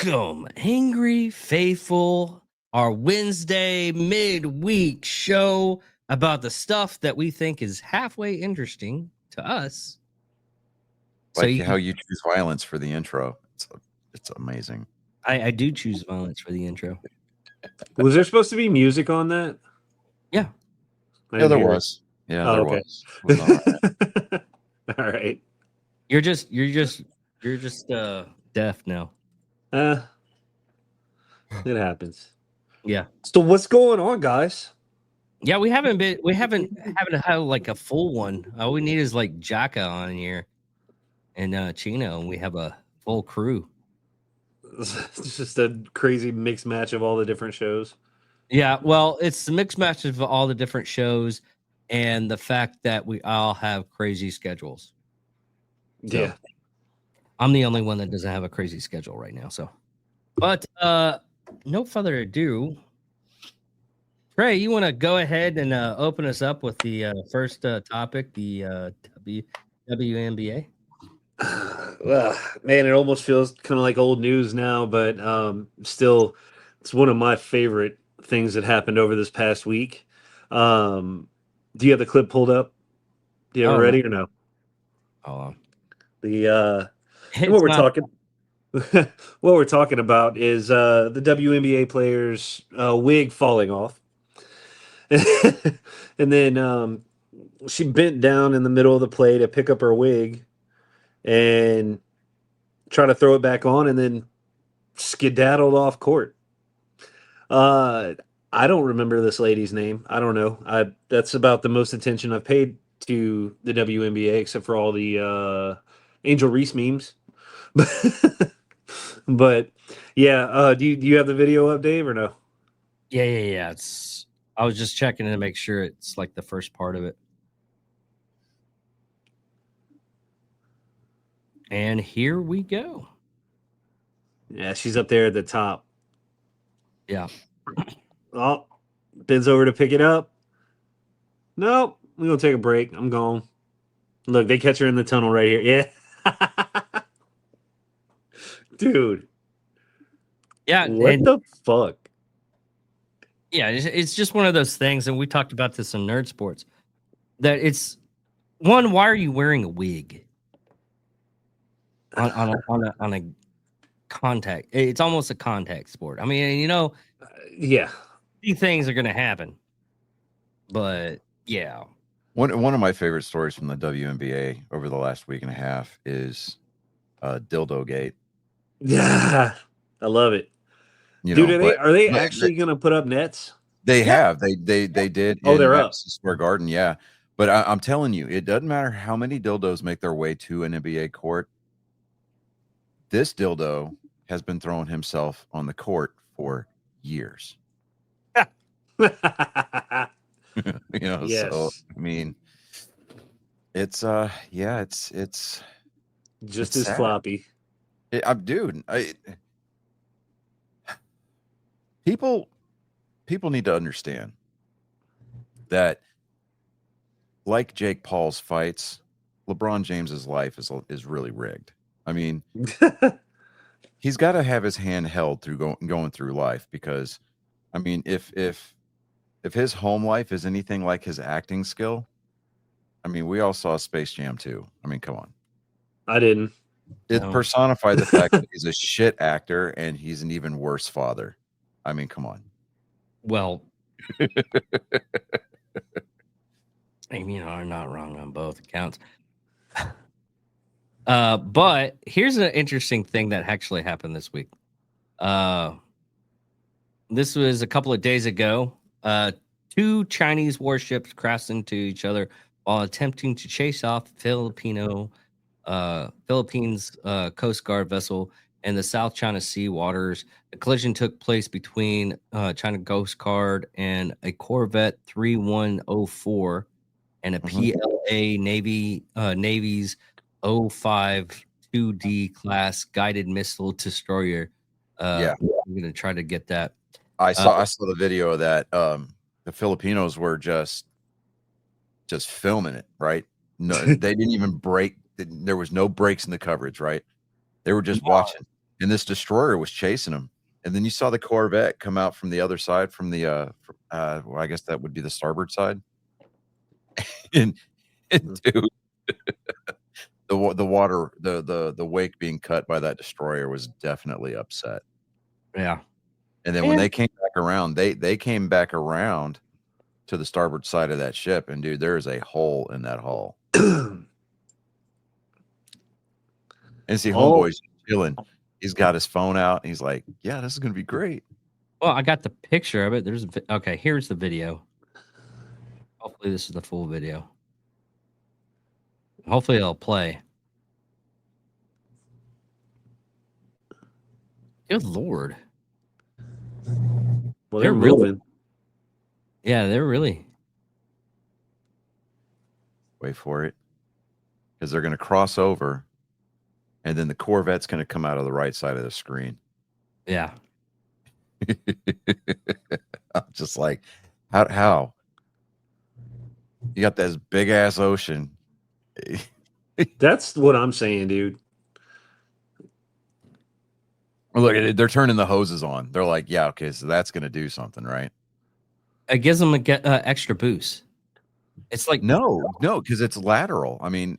Welcome, Angry Faithful, our Wednesday midweek show about the stuff that we think is halfway interesting to us. So Like how you choose violence for the intro. It's amazing. I do choose violence for the intro. Was there supposed to be music on that? Yeah. Yeah, there was. Yeah, there was. It was all right. All right. You're just deaf now. It happens. Yeah. So what's going on, guys? Yeah, we haven't had like a full one. All we need is like Jaka on here and Chino, and we have a full crew. It's just a crazy mixed match of all the different shows. Yeah, well, it's the mixed match of all the different shows and the fact that we all have crazy schedules. So, yeah. I'm the only one that doesn't have a crazy schedule right now. So, but no further ado, Trey, you want to go ahead and open us up with the first topic, the WNBA? Well, man, it almost feels kind of like old news now, but still, it's one of my favorite things that happened over this past week. Do you have the clip pulled up? Do you have it ready or no? Oh, what we're talking about is the WNBA player's wig falling off. And then she bent down in the middle of the play to pick up her wig and try to throw it back on, and then skedaddled off court. I don't remember this lady's name. I don't know. That's about the most attention I've paid to the WNBA, except for all the Angel Reese memes. But yeah, do you have the video up, Dave, or no? Yeah. I was just checking to make sure it's like the first part of it. And here we go. Yeah, she's up there at the top. Yeah. Oh, bends over to pick it up. Nope, we're going to take a break. I'm gone. Look, they catch her in the tunnel right here. Yeah. Dude. Yeah. What the fuck? Yeah, it's just one of those things, and we talked about this in Nerd Sports, that it's, one, why are you wearing a wig on a contact? It's almost a contact sport. I mean, yeah, these things are going to happen. But yeah, one of my favorite stories from the WNBA over the last week and a half is Dildo Gate. Yeah, I love it. Are they actually going to put up nets? They have. They did. Oh, they're up. Square Garden, yeah. But I'm telling you, it doesn't matter how many dildos make their way to an NBA court. This dildo has been throwing himself on the court for years. Yes. So I mean, it's just as sad. Floppy. Dude, people need to understand that, like Jake Paul's fights, LeBron James's life is really rigged. I mean, he's got to have his hand held through going through life, because, I mean, if his home life is anything like his acting skill, I mean, we all saw Space Jam 2. I mean, come on. I didn't. It personified the fact that he's a shit actor and he's an even worse father. I mean, come on. Well, I mean, I'm not wrong on both accounts. But here's an interesting thing that actually happened this week. This was a couple of days ago. 2 Chinese warships crashed into each other while attempting to chase off Philippines Coast Guard vessel in the South China Sea waters. The collision took place between China Coast Guard and a Corvette 3104 and a PLA Navy's 052D class guided missile destroyer. I'm going to try to get that. I saw the video of that. The Filipinos were just filming it, right? No, they didn't even break. There was no breaks in the coverage, right? They were just watching. and this destroyer was chasing him. And then you saw the Corvette come out from the other side, from the well, I guess that would be the starboard side. and dude, the water, the wake being cut by that destroyer was definitely upset. Yeah. And then when they came back around, they came back around to the starboard side of that ship, and dude, there is a hole in that hull. And see, homeboy's chilling. He's got his phone out. And he's like, "Yeah, this is gonna be great." Well, I got the picture of it. There's okay. Here's the video. Hopefully, this is the full video. Hopefully, it'll play. Good Lord. Well, they're moving. Yeah, they're really. Wait for it, because they're going to cross over, and then the Corvette's going to come out of the right side of the screen. Yeah. I'm just like, how? You got this big ass ocean. That's what I'm saying, dude. Look, they're turning the hoses on. They're like, yeah, okay, so that's going to do something, right? It gives them a extra boost. It's like no, because it's lateral. I mean,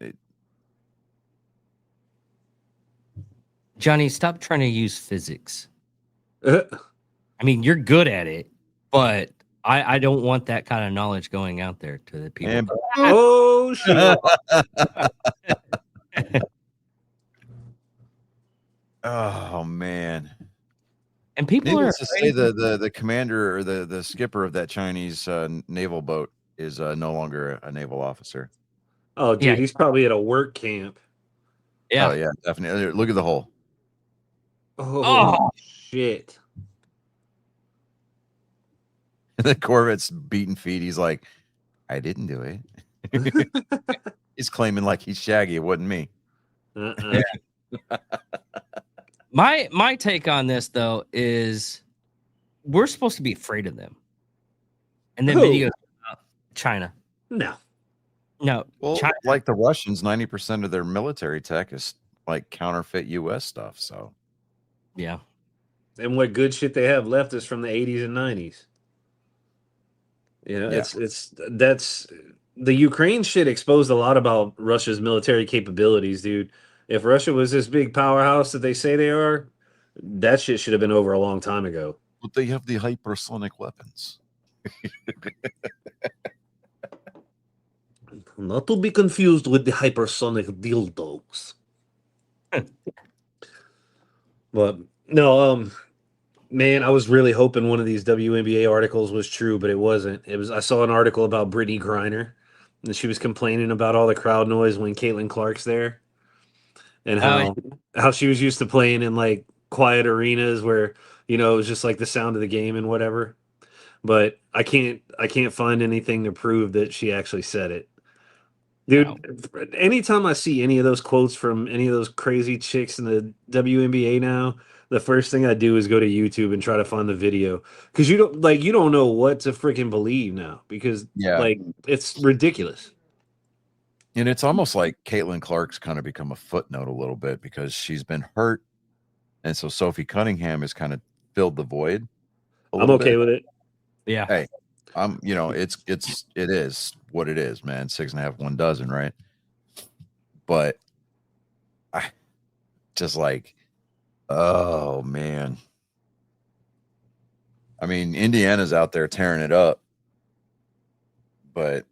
Johnny, stop trying to use physics. I mean, you're good at it, but I don't want that kind of knowledge going out there to the people. Oh shit! Oh man! And people Needless to say, the commander or the skipper of that Chinese naval boat is no longer a naval officer. Oh, dude, he's probably at a work camp. Yeah. Oh yeah, definitely. Look at the hole. Oh shit! The Corvette's beating feet. He's like, I didn't do it. He's claiming like he's Shaggy. It wasn't me. My take on this though is we're supposed to be afraid of them. And then videos about China. No. Well, China, like the Russians, 90% of their military tech is like counterfeit US stuff. So yeah. And what good shit they have left is from the 80s and 90s. You know, that's the Ukraine shit exposed a lot about Russia's military capabilities, dude. If Russia was this big powerhouse that they say they are, that shit should have been over a long time ago. But they have the hypersonic weapons. Not to be confused with the hypersonic dildos. But no, man, I was really hoping one of these WNBA articles was true, but it wasn't. I saw an article about Brittany Griner, and she was complaining about all the crowd noise when Caitlin Clark's there, and how she was used to playing in like quiet arenas where it was just like the sound of the game and whatever. But I can't find anything to prove that she actually said it. Dude, anytime I see any of those quotes from any of those crazy chicks in the WNBA now, the first thing I do is go to YouTube and try to find the video, because you don't know what to freaking believe now, because it's ridiculous. And it's almost like Caitlin Clark's kind of become a footnote a little bit because she's been hurt, and so Sophie Cunningham has kind of filled the void. I'm okay with it. Yeah. Hey, it is what it is, man. 6.5, 1 dozen, right? But I just like, oh man. I mean, Indiana's out there tearing it up, but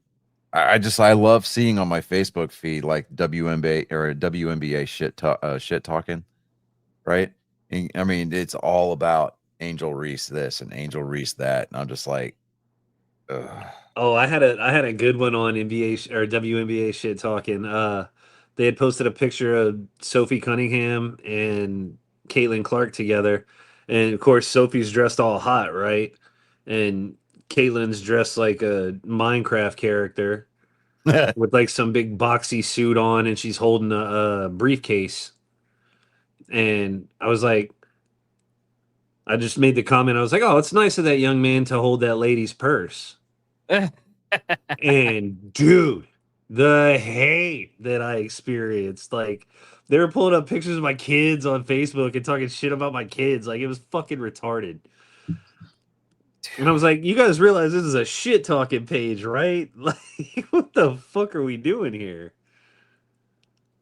I love seeing on my Facebook feed like WNBA shit talking, right? And, I mean, it's all about Angel Reese this and Angel Reese that, and I'm just like, ugh. Oh, I had a good one on NBA or WNBA shit talking. They had posted a picture of Sophie Cunningham and Caitlin Clark together, and of course Sophie's dressed all hot, right? And Caitlin's dressed like a Minecraft character with like some big boxy suit on, and she's holding a briefcase. And I was like, I just made the comment. I was like, "Oh, it's nice of that young man to hold that lady's purse." And dude, The hate that I experienced. Like, they were pulling up pictures of my kids on Facebook and talking shit about my kids. Like, it was fucking retarded. And I was like, you guys realize this is a shit talking page, right? Like, what the fuck are we doing here?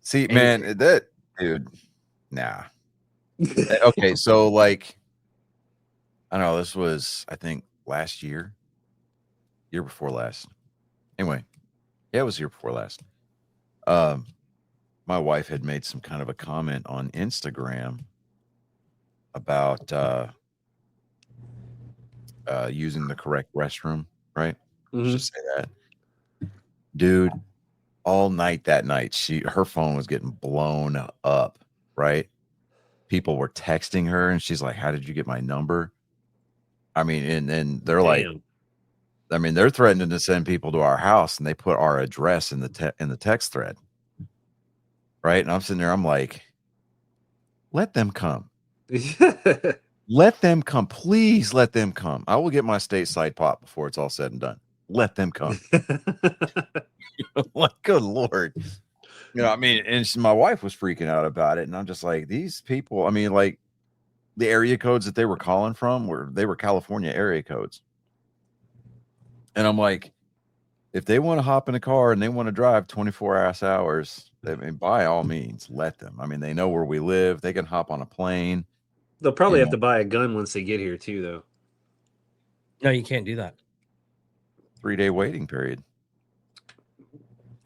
See, And man, that dude, nah. Okay, so like, I don't know. This was, I think, last year before last. Anyway, yeah, it was year before last. My wife had made some kind of a comment on Instagram about using the correct restroom, right? Let's just say that. Dude, all night that night, her phone was getting blown up, right? People were texting her and she's like, "How did you get my number?" I mean, and they're like, Damn. I mean, they're threatening to send people to our house and they put our address in the text thread. Right? And I'm sitting there, I'm like, let them come. Let them come. Please let them come. I will get my stateside pop before it's all said and done. Let them come. Like, good Lord. You know, I mean, and my wife was freaking out about it. And I'm just like, these people, I mean, like the area codes that they were calling from they were California area codes. And I'm like, if they want to hop in a car and they want to drive 24 hours, I mean, by all means, let them. I mean, they know where we live. They can hop on a plane. They'll probably have to buy a gun once they get here, too, though. no, you can't do that. 3-day waiting period.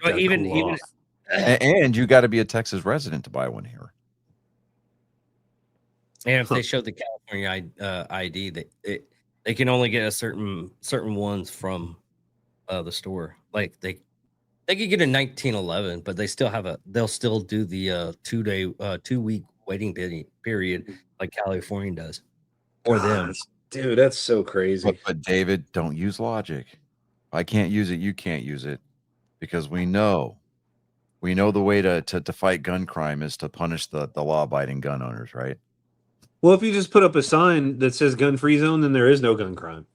But even and you got to be a Texas resident to buy one here. And if they show the California ID, they can only get a certain ones from the store. Like they could get a 1911, but they'll still do the 2-week waiting period like California does for them. Dude, that's so crazy. But David, don't use logic. If I can't use it, you can't use it, because we know the way to fight gun crime is to punish the law-abiding gun owners, right? Well, if you just put up a sign that says gun-free zone, then there is no gun crime.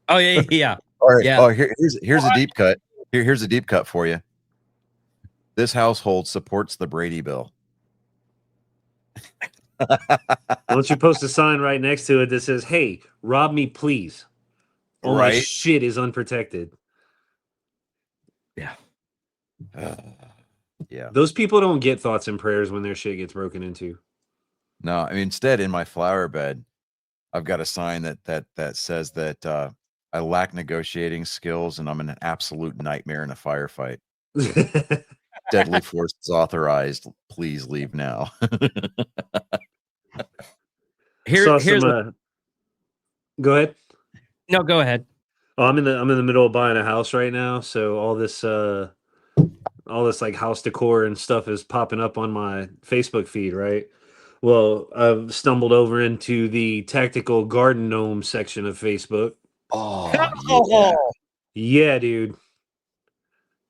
Oh yeah. All right. Yeah. Oh, here's a deep cut. Here's a deep cut for you. This household supports the Brady bill. Why don't you post a sign right next to it that says, "Hey, rob me, please. All my shit is unprotected." Yeah. Yeah. Those people don't get thoughts and prayers when their shit gets broken into. No, I mean, instead, in my flower bed, I've got a sign that says that I lack negotiating skills and I'm an absolute nightmare in a firefight. Deadly force is authorized. Please leave now. Go ahead. No, go ahead. Oh, I'm in the middle of buying a house right now, so all this like house decor and stuff is popping up on my Facebook feed, right? Well, I've stumbled over into the tactical garden gnome section of Facebook. Oh, Yeah, dude.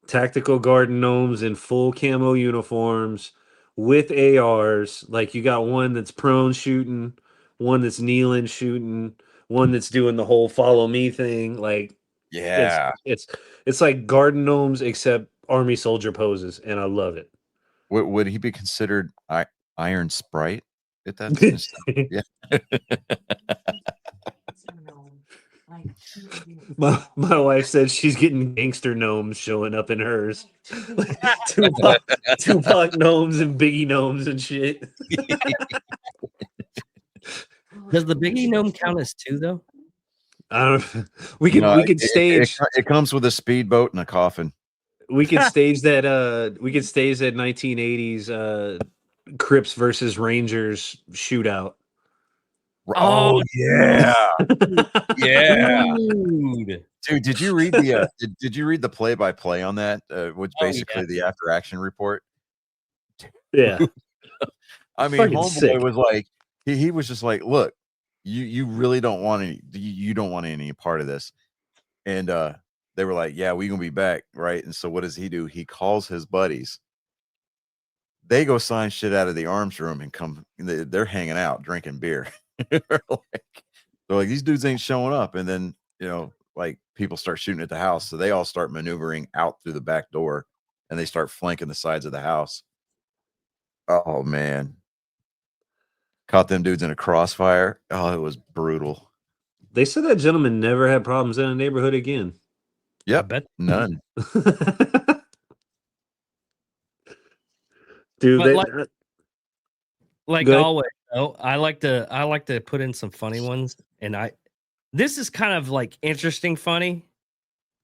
Tactical garden gnomes in full camo uniforms with ARs. Like, you got one that's prone shooting, one that's kneeling shooting, one that's doing the whole follow me thing. Like, yeah. it's like garden gnomes except army soldier poses, and I love it. Would he be considered Iron Sprite? If that's yeah. My wife said she's getting gangster gnomes showing up in hers. Tupac gnomes and Biggie gnomes and shit. Does the Biggie gnome count as 2 though? I don't. We could stage. It comes with a speedboat and a coffin. We could stage that. We could stage that 1980s Crips versus Rangers shootout. Oh yeah, yeah. Dude, did you read the did you read the play-by-play on that? Which basically the after-action report. Yeah, I mean, homeboy was like, he was just like, look, you really don't want any part of this, and they were like, yeah, we gonna be back, right? And so what does he do? He calls his buddies. They go sign shit out of the arms room and come. They're hanging out, drinking beer. They're like, these dudes ain't showing up, and then like people start shooting at the house. So they all start maneuvering out through the back door and they start flanking the sides of the house. Oh man. Caught them dudes in a crossfire. Oh, it was brutal. They said that gentleman never had problems in a neighborhood again. Yep. I bet. None. Dude, But like Go ahead. always, though, I like to put in some funny ones, and this is kind of like interesting funny.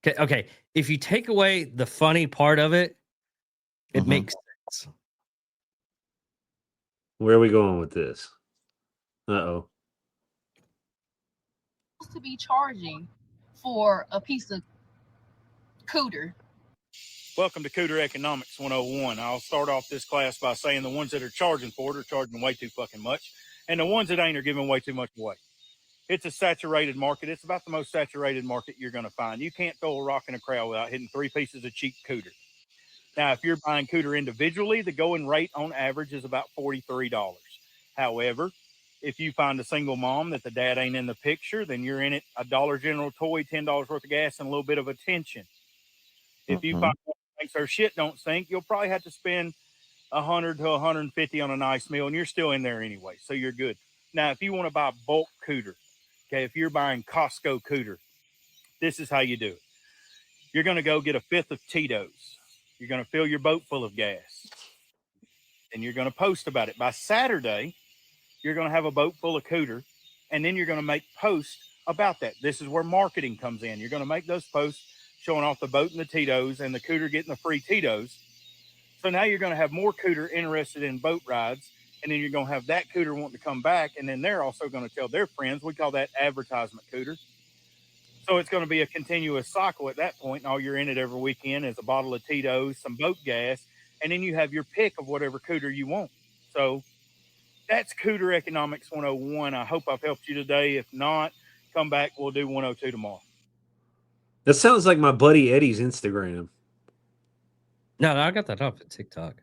Okay, if you take away the funny part of it, it makes sense. Where are we going with this? Uh-oh. To be charging for a piece of cooter. Welcome to Cooter Economics 101. I'll start off this class by saying the ones that are charging for it are charging way too fucking much, and the ones that ain't are giving way too much away. It's a saturated market. It's about the most saturated market you're going to find. You can't throw a rock in a crowd without hitting 3 pieces of cheap cooter. Now, if you're buying cooter individually, the going rate on average is about $43. However, if you find a single mom that the dad ain't in the picture, then you're in it a Dollar General toy, $10 worth of gas, and a little bit of attention. If you find one that thinks her shit don't stink, you'll probably have to spend $100 to $150 on a nice meal, and you're still in there anyway, so you're good. Now, if you want to buy bulk cooter, okay, if you're buying Costco cooter, this is how you do it. You're going to go get a fifth of Tito's. You're going to fill your boat full of gas, and you're going to post about it. By Saturday, you're going to have a boat full of cooter, and then you're going to make posts about that. This is where marketing comes in. You're going to make those posts showing off the boat and the Tito's and the cooter getting the free Tito's. So now you're going to have more cooter interested in boat rides, and then you're going to have that cooter wanting to come back, and then they're also going to tell their friends. We call that advertisement cooter. So it's going to be a continuous cycle at that point, and all you're in it every weekend is a bottle of Tito's, some boat gas, and then you have your pick of whatever cooter you want. So that's Cooter Economics 101. I hope I've helped you today. If not, come back. We'll do 102 tomorrow. That sounds like my buddy Eddie's Instagram. No, I got that off at TikTok.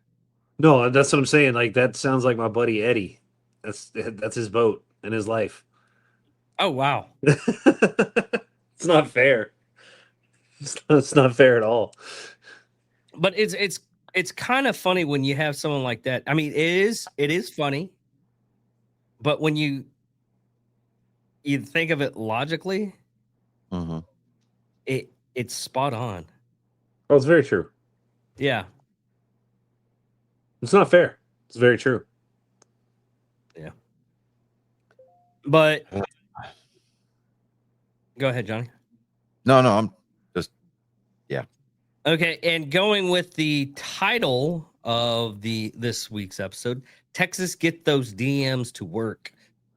No, that's what I'm saying. Like, that sounds like my buddy Eddie. That's his boat and his life. Oh wow. It's not fair. It's not fair at all. But it's kind of funny when you have someone like that. I mean, it is funny, but when you think of it logically, it's spot on. Oh, it's very true. Yeah. It's not fair. It's very true. Yeah. But go ahead, Johnny. No, I'm just, yeah. Okay, and going with the title of this week's episode, Texas Get Those DMs to Work.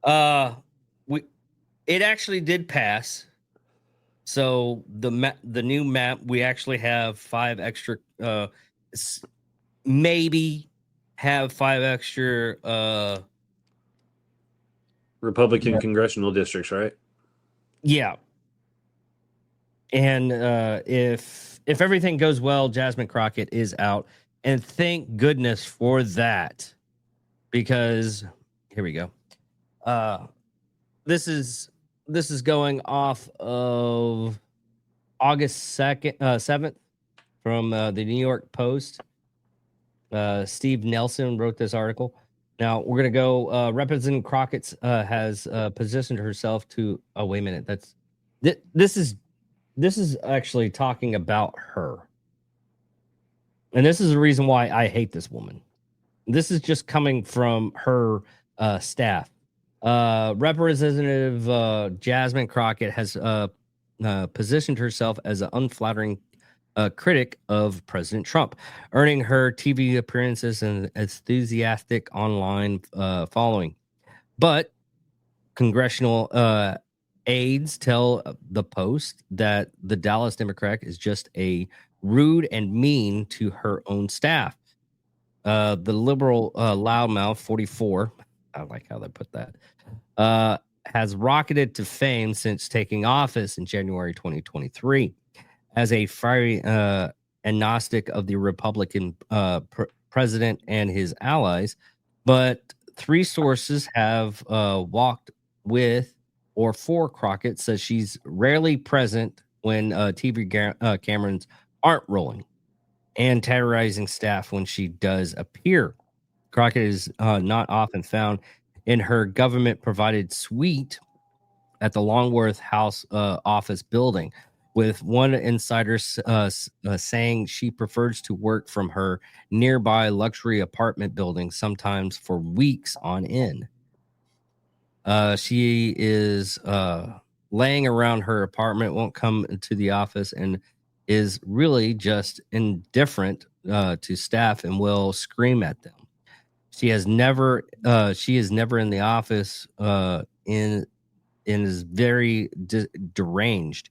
It actually did pass. So the new map, we actually have 5 extra maybe have 5 extra Republican congressional districts, right? Yeah. And if everything goes well, Jasmine Crockett is out, and thank goodness for that, because here we go. This is going off of August 7th from the New York Post. Steve Nelson wrote this article. Now we're gonna go. Representative Crockett has positioned herself to. Oh, wait a minute. This is actually talking about her. And this is the reason why I hate this woman. This is just coming from her staff. Representative Jasmine Crockett has positioned herself as an unflattering critic of President Trump, earning her TV appearances and enthusiastic online following. But congressional aides tell the Post that the Dallas Democrat is just a rude and mean to her own staff. The liberal loudmouth 44, I like how they put that, has rocketed to fame since taking office in January 2023 as a fiery agnostic of the Republican president and his allies. But 3 sources have walked with or for Crockett says she's rarely present when TV cameras aren't rolling and terrorizing staff when she does appear. Crockett is not often found in her government-provided suite at the Longworth House office building, with one insider saying she prefers to work from her nearby luxury apartment building, sometimes for weeks on end. She is laying around her apartment, won't come to the office, and is really just indifferent to staff and will scream at them. She is never in the office and is very deranged.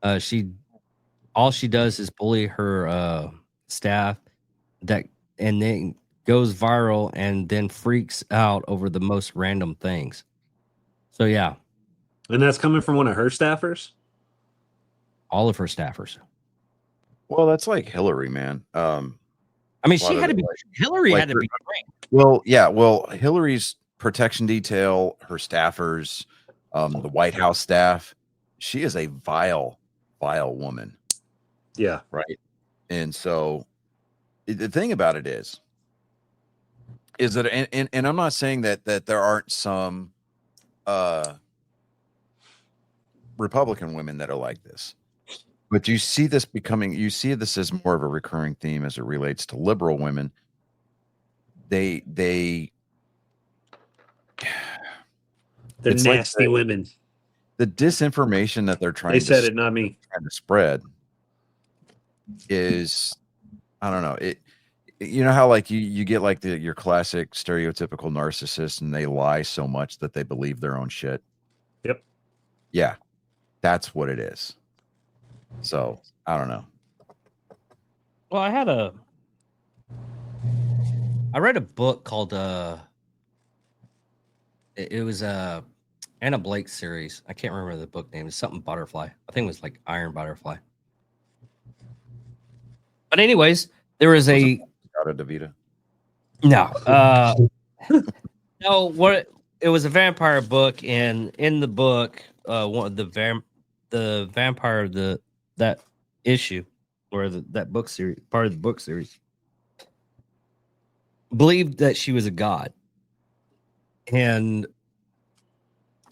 All she does is bully her staff and then goes viral and then freaks out over the most random things. So yeah, And that's coming from one of her staffers? all of her staffers. Well, that's like Hillary, man. I mean, she had to be Hillary like had to be great. Well, yeah. Well, Hillary's protection detail, her staffers, the White House staff, she is a vile, vile woman. Yeah. Right. And so the thing about it is that, and I'm not saying that there aren't some Republican women that are like this, but you see this as more of a recurring theme as it relates to liberal women. They're nasty women. The disinformation that they're trying They said it, not me. Trying to spread is, I don't know. You know how like you get like your classic stereotypical narcissist and they lie so much that they believe their own shit. Yep. Yeah. That's what it is. So I don't know. Well, I read a book called it was a Anna Blake series. I can't remember the book name. It's something Butterfly. I think it was like Iron Butterfly. But anyways, there was a DeVita. No. No, it was a vampire book, and in the book, the vampire of that issue or that book series, part of the book series, believed that she was a god. And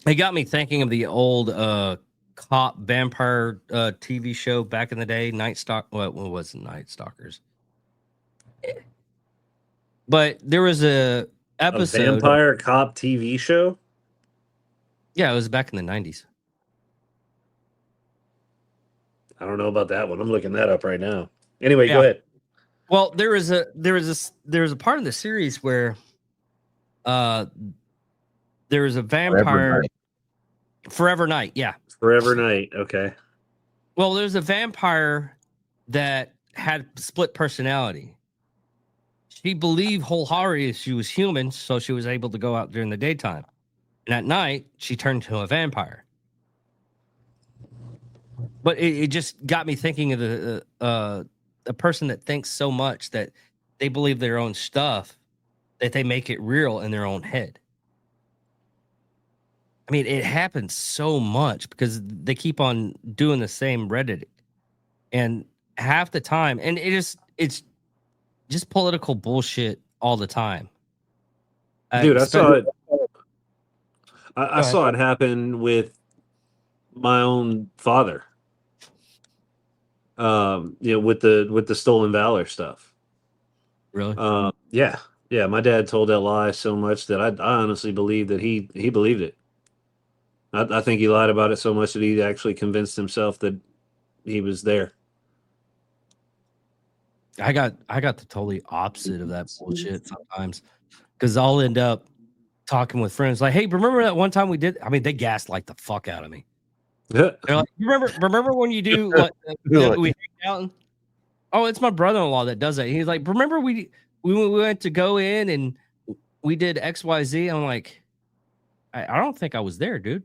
it got me thinking of the old cop vampire TV show back in the day, what was it, Night Stalkers? But there was a vampire cop TV show. Yeah, it was back in the 90s. I don't know about that one. I'm looking that up right now. Anyway, go ahead. Well, there was a part of the series where there was a vampire Forever Night. Yeah. Forever Night. Okay. Well, there's a vampire that had split personality. She believed wholeheartedly she was human, so she was able to go out during the daytime. And at night, she turned into a vampire. But it just got me thinking of a person that thinks so much that they believe their own stuff that they make it real in their own head. I mean, it happens so much because they keep on doing the same Reddit, and half the time, and it's just political bullshit all the time. Dude, I saw it. I saw it happen with my own father. With the stolen valor stuff. Really? Yeah. My dad told that lie so much that I honestly believe that he believed it. I think he lied about it so much that he actually convinced himself that he was there. I got the totally opposite of that bullshit sometimes, because I'll end up talking with friends like, "Hey, remember that one time we did?" I mean, they gaslight the fuck out of me. They're like, "Remember when you do what we hang out?" And, oh, it's my brother-in-law that does that. He's like, "Remember we went to go in and we did XYZ?" I'm like, I don't think I was there, dude.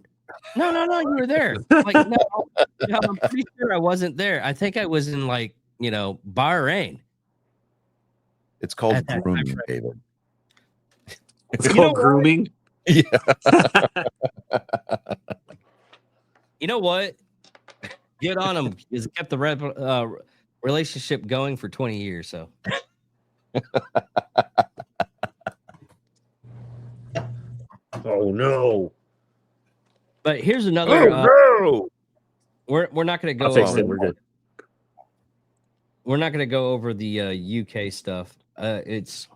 No, you were there. Like, no, I'm pretty sure I wasn't there. I think I was in Bahrain. It's called grooming, David. It's called grooming. Yeah. You know what? Good on him. He's kept the relationship going for 20 years. So Oh no! but here's another no! we're not gonna go I'll fix over it. We're good. we're not gonna go over the UK stuff. It's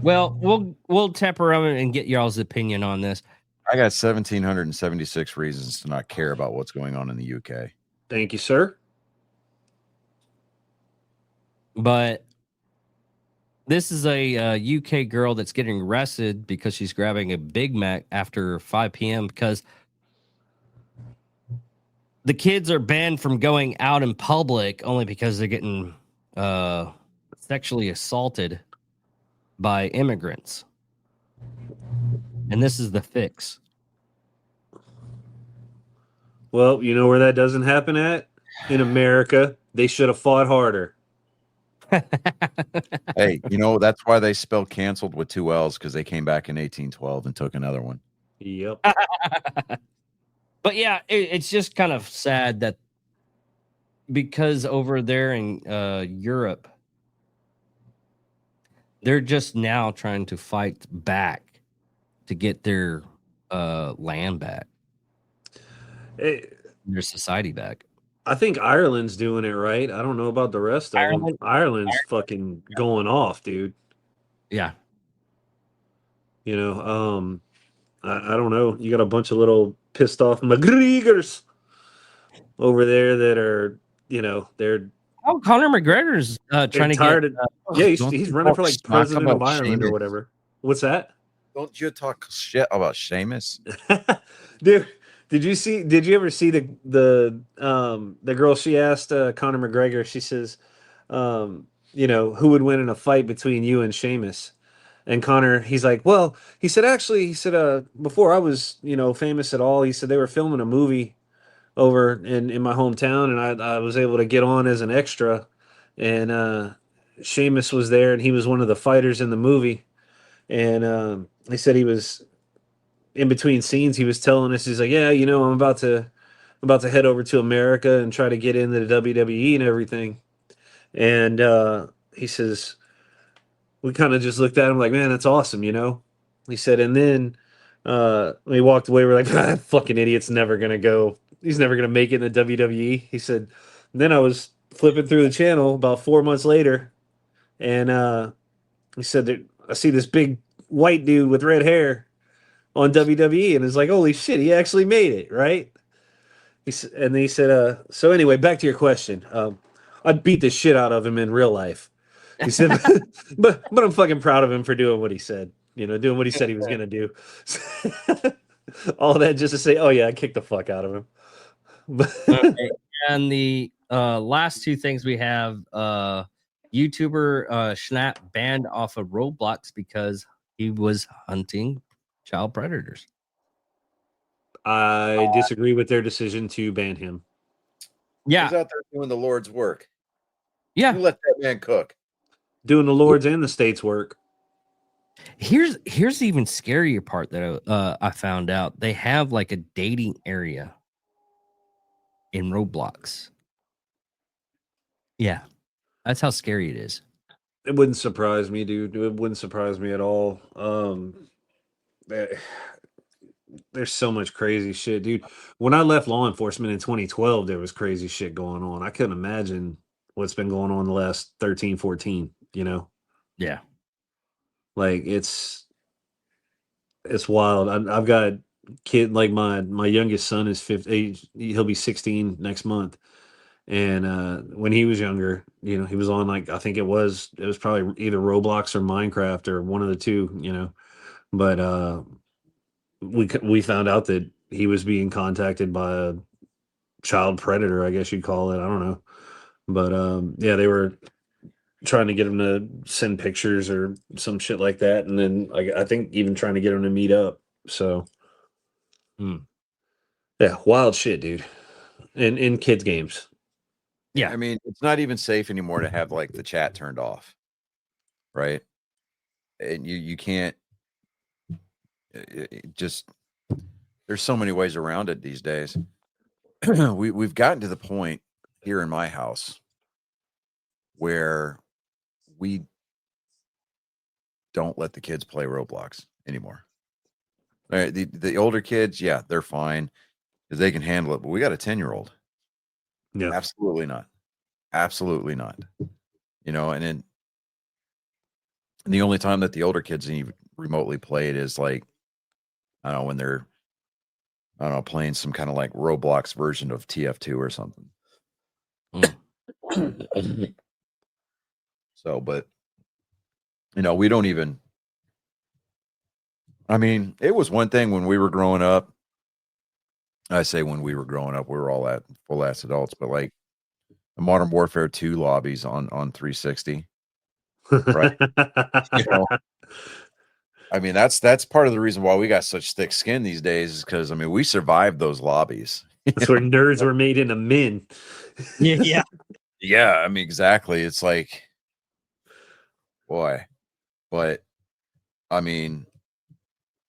well, we'll temper them and get y'all's opinion on this. I got 1,776 reasons to not care about what's going on in the UK. Thank you, sir. But this is a UK girl that's getting arrested because she's grabbing a Big Mac after 5 p.m. because the kids are banned from going out in public only because they're getting sexually assaulted by immigrants. And this is the fix. Well, you know where that doesn't happen at? In America. They should have fought harder. Hey, you know, that's why they spell canceled with 2 L's, because they came back in 1812 and took another one. Yep. But yeah, it's just kind of sad that because over there in Europe, they're just now trying to fight back to get their land back, their society back. I think Ireland's doing it right. I don't know about the rest of them. Ireland's fucking going off, dude. Yeah. You know, I don't know. You got a bunch of little pissed off McGregors over there that are, you know, they're Oh, Conor McGregor's trying to tired get. of, yeah, he's running for like talk president of about Ireland or Seamus. whatever. What's that? Don't you talk shit about Seamus? Dude, did you ever see the girl? She asked Conor McGregor, she says, you know, who would win in a fight between you and Sheamus? And Conor, he's like, well, he said, actually, he said, before I was, you know, famous at all, he said they were filming a movie over in my hometown, and I was able to get on as an extra, and Sheamus was there, and he was one of the fighters in the movie, and he said he was in between scenes, he was telling us, he's like, yeah, you know, I'm about to head over to America and try to get into the WWE and everything, and he says, we kind of just looked at him like, man, that's awesome, you know. He said, and then when he walked away, we're like, that fucking idiot's never gonna go. He's never gonna make it in the WWE. He said, then I was flipping through the channel about 4 months later, and he said that I see this big white dude with red hair on WWE, and it's like, holy shit, he actually made it, right? And he said, so anyway, back to your question. I'd beat the shit out of him in real life. He said, but I'm fucking proud of him for doing what he said. You know, doing what he said he was gonna do. All that just to say, oh yeah, I kicked the fuck out of him. Okay. And the last two things we have, YouTuber Schnapp banned off of Roblox because he was hunting child predators. I disagree with their decision to ban him. Yeah, He's out there doing the Lord's work. yeah. You let that man cook. Doing the Lord's and the state's work. Here's the even scarier part that I found out. They have like a dating area in Roblox. Yeah, that's how scary it is. It wouldn't surprise me, dude. It wouldn't surprise me at all. There's so much crazy shit, dude. When I left law enforcement in 2012, there was crazy shit going on. I couldn't imagine what's been going on the last 13, 14, you know? Yeah. Like it's wild. I've got kid, like my youngest son is 15. He'll be 16 next month. And when he was younger, you know, he was on, like, I think it was probably either Roblox or Minecraft or one of the two, you know. But we found out that he was being contacted by a child predator, I guess you'd call it. I don't know. But yeah, they were trying to get him to send pictures or some shit like that, and then I think even trying to get him to meet up. So yeah, wild shit, dude. In kids games. Yeah. I mean, it's not even safe anymore to have like the chat turned off, right? And you can't just there's so many ways around it these days. We've gotten to the point here in my house where we don't let the kids play Roblox anymore. All right, the older kids, yeah, they're fine because they can handle it. But we got a 10-year-old. Yeah. Absolutely not. Absolutely not. You know, and then the only time that the older kids even remotely play it is like, I don't know, when they're, I don't know, playing some kind of like Roblox version of TF2 or something. So, but you know, we don't even, I mean, it was one thing when we were growing up. I say when we were growing up, we were all at full ass adults, but like the Modern Warfare 2 lobbies on 360, right? You know, I mean, that's part of the reason why we got such thick skin these days is because I mean we survived those lobbies. That's where nerds were made into men. Yeah. Yeah, I mean exactly. It's like, boy, but I mean,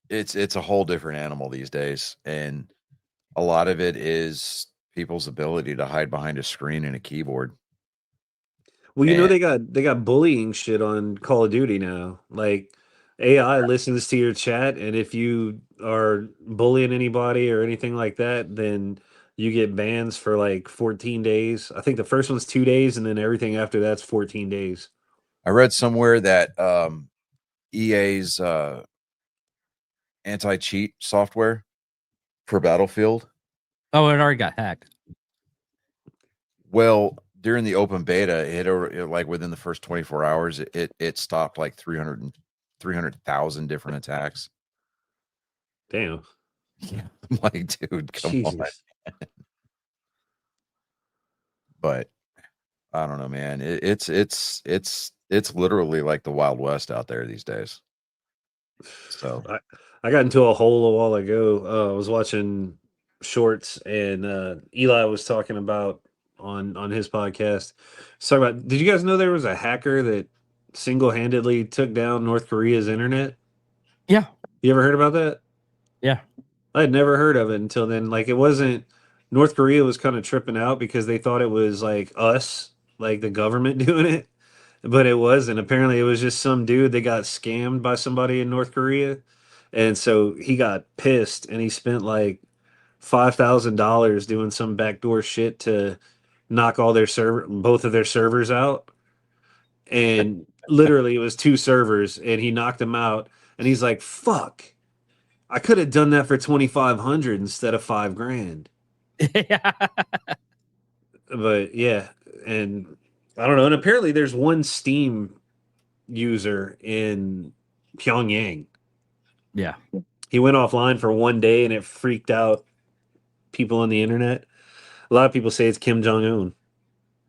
it's a whole different animal these days, and a lot of it is people's ability to hide behind a screen and a keyboard. Well, you know And they got bullying shit on Call of Duty now. Like AI listens to your chat, and if you are bullying anybody or anything like that, then you get bans for like 14 days. I think the first one's 2 days, and then everything after that's 14 days. I read somewhere that EA's anti-cheat software for Battlefield, Oh, it already got hacked. well, during the open beta, like within the first 24 hours, it stopped like 300,000 different attacks. Damn. Yeah, I'm like, dude, come on. Jesus. But I don't know, man. It's literally like the Wild West out there these days. So I got into a hole a while ago. I was watching shorts, and Eli was talking about on his podcast. He's talking about. Did you guys know there was a hacker that single handedly took down North Korea's internet? Yeah. You ever heard about that? Yeah. I had never heard of it until then. Like, it wasn't. North Korea was kind of tripping out because they thought it was like us, like the government doing it, but it wasn't. Apparently, it was just some dude that got scammed by somebody in North Korea, and so he got pissed and he spent like $5,000 doing some backdoor shit to knock both of their servers out. And literally, it was two servers, and he knocked them out. And he's like, "Fuck! I could have done that for 2,500 instead of $5,000." But yeah, and I don't know. And apparently, there's one Steam user in Pyongyang. Yeah. He went offline for 1 day, and it freaked out people on the internet. A lot of people say it's Kim Jong Un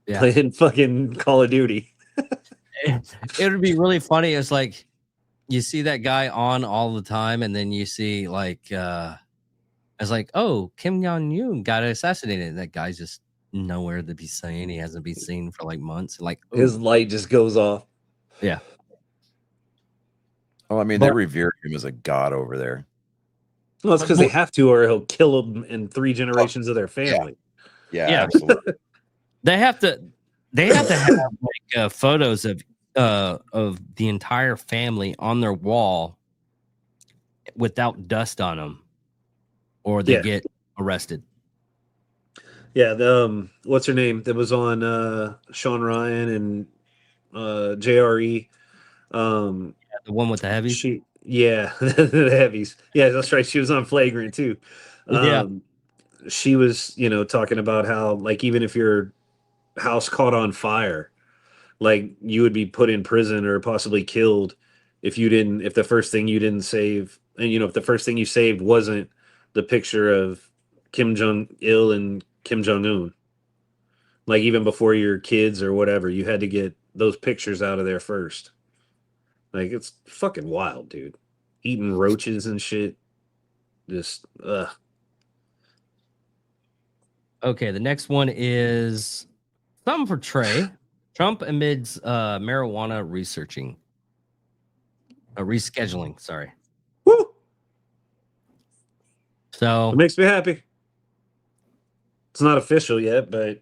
Yeah. playing fucking Call of Duty. It would be really funny. It's like you see that guy on all the time, and then you see like it's like, oh, Kim Jong Un got assassinated. And that guy's just nowhere to be seen. He hasn't been seen for like months. Like, His ooh. light just goes off. Yeah. well, I mean, they revere him as a god over there. Well, it's because they have to, or he'll kill them in 3 generations of their family. Yeah, absolutely. They have to have like photos of the entire family on their wall without dust on them, or they get arrested. Yeah, the what's her name that was on Sean Ryan and JRE? The one with the heavies. The heavies. Yeah, that's right. She was on Flagrant too. She was, talking about how like even if your house caught on fire, like you would be put in prison or possibly killed if the first thing you didn't save, and if the first thing you saved wasn't the picture of Kim Jong Il and Kim Jong Un. Like even before your kids or whatever, you had to get those pictures out of there first. Like it's fucking wild, dude. Eating roaches and shit. Just Okay, the next one is something for Trey. Trump amidst marijuana rescheduling. Sorry. Woo! So It makes me happy. It's not official yet, but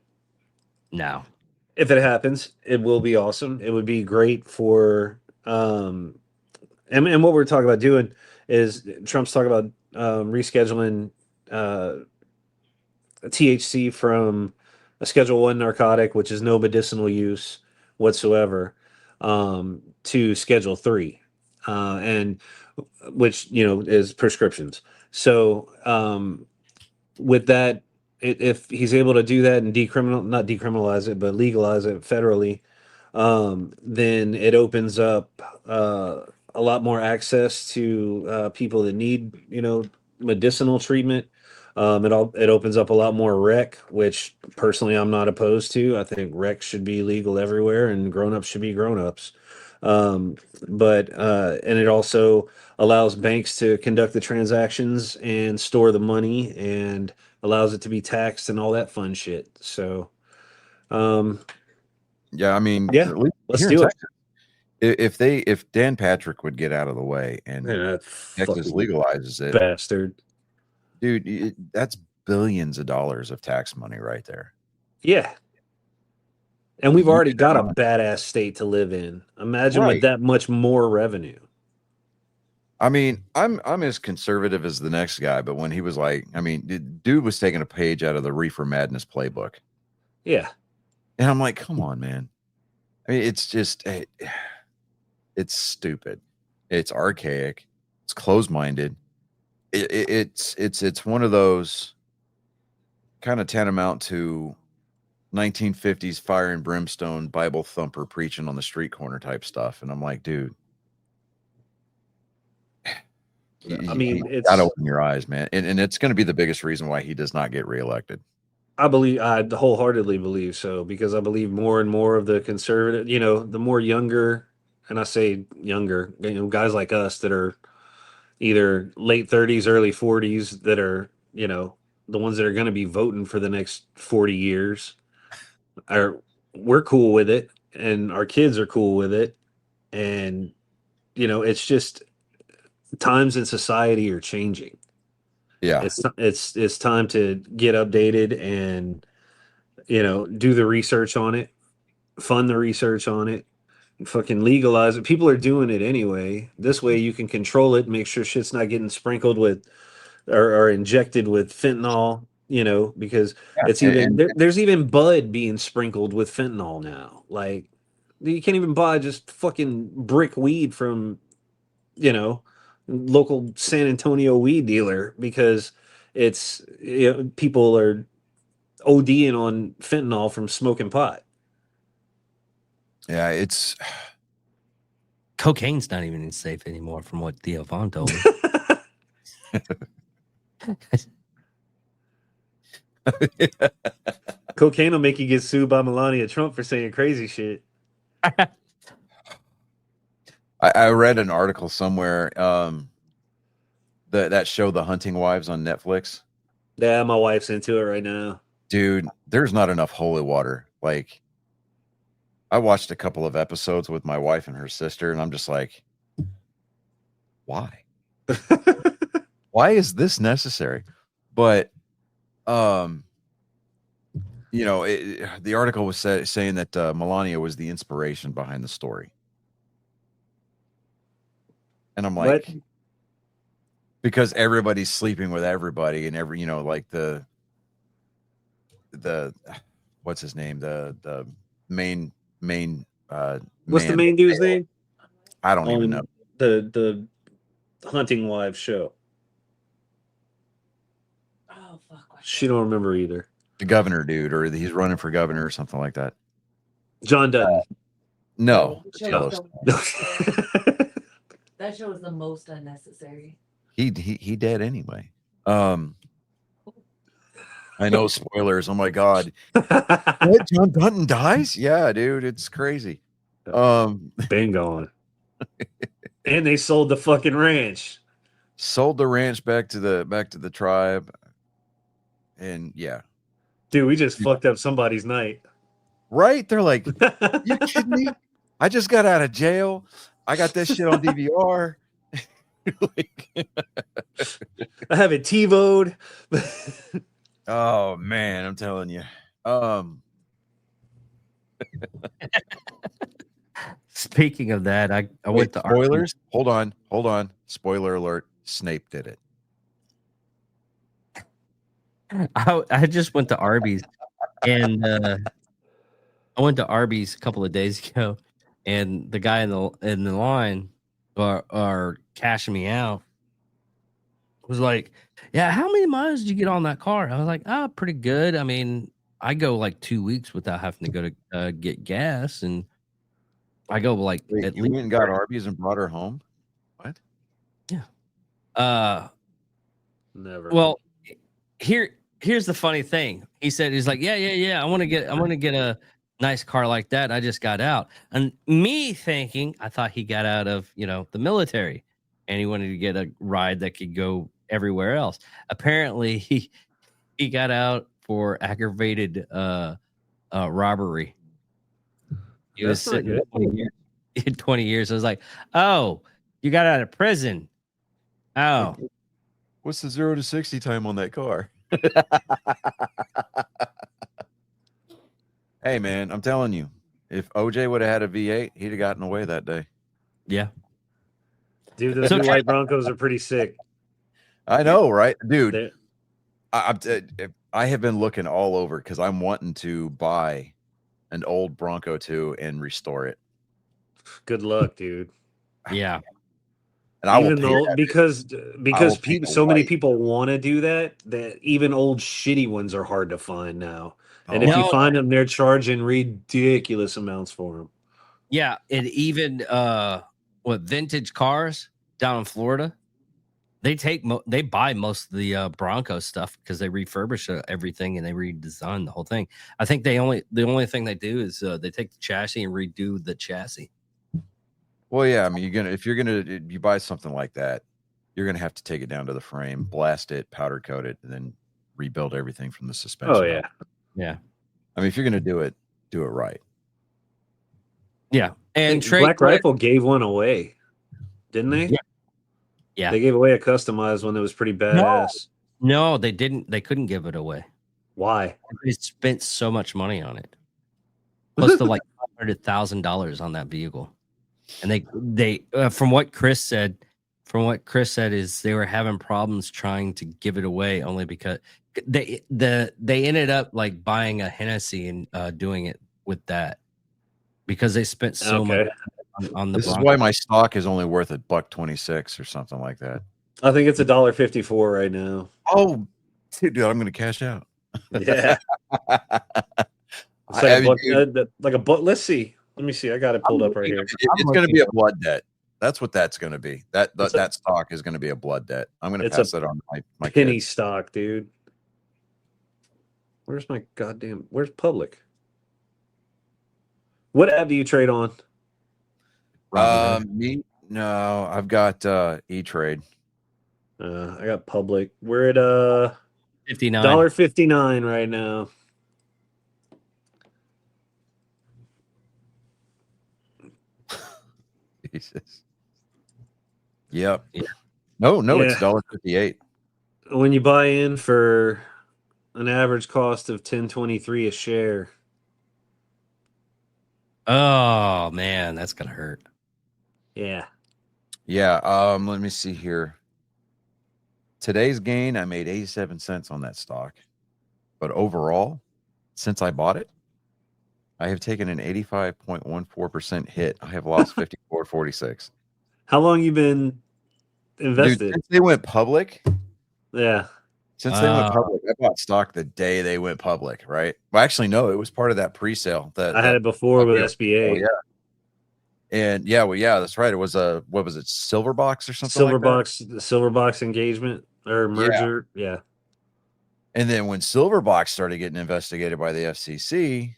no. if it happens, it will be awesome. It would be great for and what we're talking about doing is Trump's talking about rescheduling THC from a Schedule One narcotic, which is no medicinal use whatsoever, to Schedule Three, and which is prescriptions. So with that, if he's able to do that and not decriminalize it, but legalize it federally, then it opens up a lot more access to people that need, medicinal treatment. It opens up a lot more rec, which personally I'm not opposed to. I think rec should be legal everywhere, and grown-ups should be grown-ups. But and it also allows banks to conduct the transactions and store the money, and allows it to be taxed and all that fun shit. So, Yeah, I mean, yeah, at least let's here in do it. Texas, if Dan Patrick would get out of the way and Man, that Texas fucking legalizes it, bastard. dude, that's billions of dollars of tax money right there. Yeah. And we've You already get got that a money. badass state to live in. Imagine with Right. that much more revenue. I mean, I'm as conservative as the next guy, but when he was like, I mean, dude was taking a page out of the Reefer Madness playbook, Yeah. and I'm like, come on, man. I mean, it's just, it's stupid, it's archaic, it's closed-minded. It's one of those kind of tantamount to 1950s fire and brimstone Bible thumper preaching on the street corner type stuff, and I'm like, dude. I mean, you it's gotta open your eyes, man, and it's going to be the biggest reason why he does not get reelected. I wholeheartedly believe so, because I believe more and more of the conservative, the more younger, and I say younger, guys like us that are either late 30s, early 40s, that are, the ones that are going to be voting for the next 40 years, we're cool with it, and our kids are cool with it. And, it's just times in society are changing. Yeah, It's time to get updated and, do the research on it, fund the research on it, fucking legalize it. People are doing it anyway. This way you can control it, make sure shit's not getting sprinkled with or injected with fentanyl, because yeah. it's even there's even bud being sprinkled with fentanyl now. Like, you can't even buy just fucking brick weed from, local San Antonio weed dealer, because it's, people are ODing on fentanyl from smoking pot. Yeah, it's Cocaine's not even safe anymore, from what Theo Vaughn told me. Cocaine will make you get sued by Melania Trump for saying crazy shit. I read an article somewhere, that show The Hunting Wives on Netflix. Yeah, my wife's into it right now. Dude, there's not enough holy water. Like, I watched a couple of episodes with my wife and her sister, and I'm just like, why? Why is this necessary? But, the article was saying that Melania was the inspiration behind the story. And I'm like, What? Because everybody's sleeping with everybody, and like the what's his name? The main What's the man. main dude's name? I don't even know. The Hunting Wives show. Oh fuck! She don't remember either. The governor dude, or he's running for governor or something like that. John Dutton. No, That show Yellowstone. that show is the most unnecessary. He dead anyway. I know, spoilers. Oh my god. What, John Dutton dies? Yeah, dude, it's crazy. Bang gone. And they sold the fucking ranch. Sold the ranch back to the tribe. And yeah. Dude, we just fucked up somebody's night. Right? They're like, you kidding me? I just got out of jail. I got this shit on DVR. I have it TiVo'd. Oh man, I'm telling you. Speaking of that, I Wait, went to spoilers. Hold on. Spoiler alert. Snape did it. I just went to Arby's, and I went to Arby's a couple of days ago, and the guy in the line or cashing me out was like, "Yeah, how many miles did you get on that car?" I was like, "Ah, pretty good. I mean, I go like 2 weeks without having to go to get gas, and I go like Wait, at you least went and got Arby's and brought her home? What? Never. Well, here's the funny thing. He's like, yeah. I want to get a nice car like that. I just got out. And me thinking, I thought he got out of, the military and he wanted to get a ride that could go everywhere else. Apparently he got out for aggravated robbery. He was That's not sitting good. 20 years. In 20 years. I was like, "Oh, you got out of prison." Oh. What's the 0 to 60 time on that car? Hey man, I'm telling you, if OJ would have had a V8, he'd have gotten away that day. Yeah. Dude, those So- new white Broncos are pretty sick. I know, right, dude? They're- I have been looking all over because I'm wanting to buy an old Bronco 2 and restore it. Good luck, dude. Yeah. And I Even will pay though that. because paint it so many white. people want to do that even old shitty ones are hard to find now. And Oh, if you No. find them, they're charging ridiculous amounts for them. Yeah, and even vintage cars down in Florida, they buy most of the Bronco stuff because they refurbish everything and they redesign the whole thing. I think the only thing they do is they take the chassis and redo the chassis. well, yeah. I mean, you buy something like that, you're gonna have to take it down to the frame, blast it, powder coat it, and then rebuild everything from the suspension. Oh yeah. up. Yeah, I mean, if you're gonna do it right. yeah. And Trey, Black Rifle gave one away, didn't they? Yeah. Yeah. They gave away a customized one that was pretty badass. No, they didn't. They couldn't give it away. Why? They spent so much money on it, close to like $500,000 on that vehicle. And they from what Chris said is they were having problems trying to give it away only because they ended up like buying a Hennessy and doing it with that because they spent so much on the This is Bronco. why my stock is only worth $1.26 or something like that. I think it's $1.54 right now. Oh, dude, I'm gonna cash out. Yeah. It's like a buck. Let's see. Let me see. I got it pulled up right here. It's going to be a blood debt. That's what that's going to be. That stock is going to be a blood debt. I'm going to It's pass a that on to my Penny kids. stock, dude. Where's public? What app do you trade on? No, I've got E-Trade. I got public. We're at 59. $1.59 right now. Jesus. Yep. Yeah. No, Yeah. it's $1.58. When you buy in for an average cost of $10.23 a share. Oh man, that's gonna hurt. Yeah. Yeah. Let me see here. Today's gain, I made 87 cents on that stock. But overall, since I bought it, I have taken an 85.14% hit. I have lost 54.46. How long you been invested? Dude, since they went public, Yeah. I bought stock the day they went public, right? Well, actually, no, it was part of that pre-sale. I had it before with SBA. Oh, yeah. And that's right. It was what was it, Silverbox or something? The Silverbox engagement or merger. Yeah. And then when Silverbox started getting investigated by the FCC,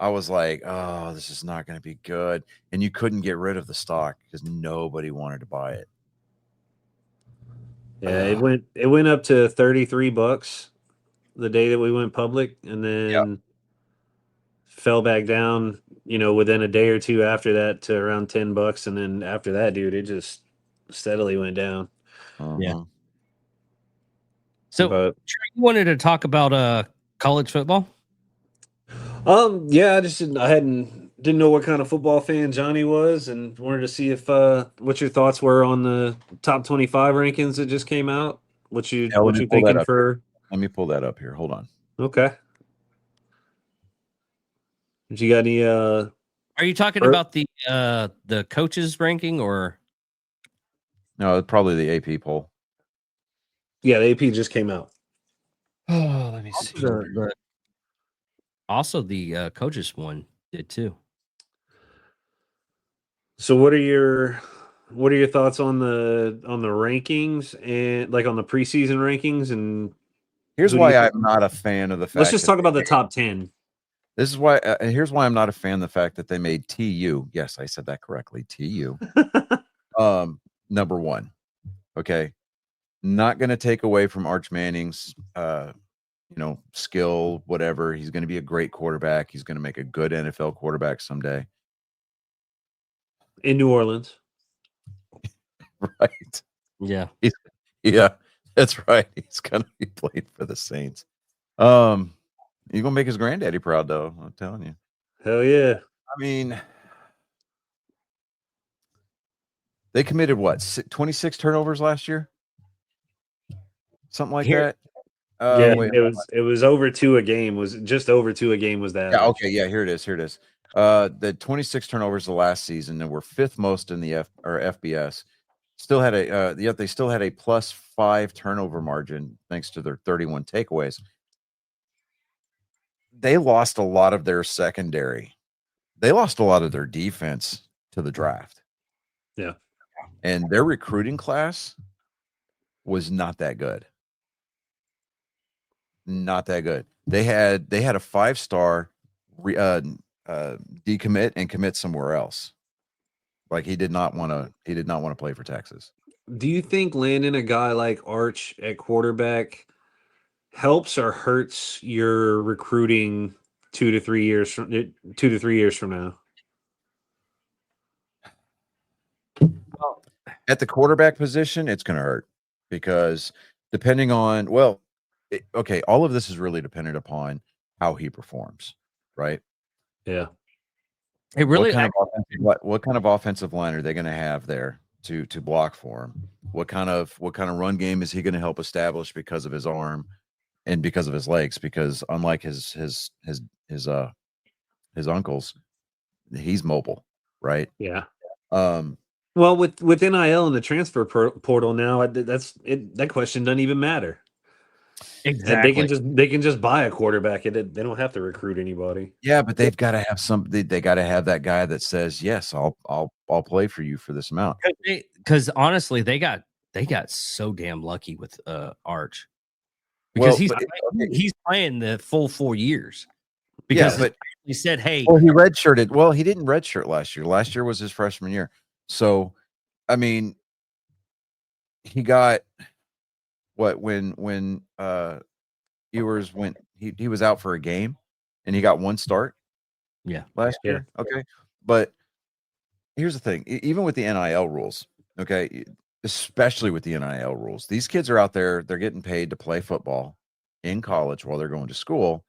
I was like, oh, this is not going to be good. And you couldn't get rid of the stock because nobody wanted to buy it. Yeah, it went up to $33 the day that we went public, and then fell back down, within a day or two after that to around $10. And then after that, dude, it just steadily went down. Yeah. So But Trey, you wanted to talk about college football? yeah, I didn't know what kind of football fan Johnny was, and wanted to see if what your thoughts were on the top 25 rankings that just came out. What you Yeah, let me pull that thinking up. for? Let me pull that up here. Hold on. Okay. Did you got any? Are you talking about the coaches ranking or? No, probably the AP poll. Yeah, the AP just came out. Oh, let me see. Also the coaches one did too. So what are your thoughts on the rankings and like on the preseason rankings? And Here's who do you why think? I'm not a fan of the fact. Let's just that talk about they the top 10. This is why. Here's why I'm not a fan of the fact that they made TU. Yes, I said that correctly. TU. Number one. Okay. Not going to take away from Arch Manning's, skill, whatever. He's going to be a great quarterback. He's going to make a good NFL quarterback someday. In New Orleans. Right. Yeah. Yeah, that's right. He's going to be playing for the Saints. You're going to make his granddaddy proud, though. I'm telling you. Hell yeah. I mean, they committed what, 26 turnovers last year? Something like Here- that. Yeah, Wait, it was over 2 a game. Was just over 2 a game was that? yeah, okay, yeah, here it is. The 26 turnovers the last season, and were fifth most in the FBS. Still had yet they still had a +5 turnover margin thanks to their 31 takeaways. They lost a lot of their secondary. They lost a lot of their defense to the draft. Yeah. And their recruiting class was not that good. Not that good. They had a 5-star decommit and commit somewhere else. Like he did not want to play for Texas. Do you think landing a guy like Arch at quarterback helps or hurts your recruiting 2 to 3 years from now? At the quarterback position, it's going to hurt because depending on, okay, all of this is really dependent upon how he performs, right? Yeah. It really what kind of offensive line are they going to have there to block for him? What kind of run game is he going to help establish because of his arm and because of his legs? Because unlike his uncles, he's mobile, right? Yeah. Well, with NIL and the transfer portal now, that question doesn't even matter. exactly. And they can just buy a quarterback. They don't have to recruit anybody. Yeah, but they've got to have they got to have that guy that says, "Yes, I'll play for you for this amount." Because honestly, they got so damn lucky with Arch because he's playing the full 4 years. Because he said, "Hey," well, he redshirted. Well, he didn't redshirt last year. Last year was his freshman year. So, I mean, he got what when Ewers went. He was out for a game, and he got one start. Yeah, last year. Okay, but here's the thing: even with the NIL rules, okay, especially with the NIL rules, these kids are out there. They're getting paid to play football in college while they're going to school.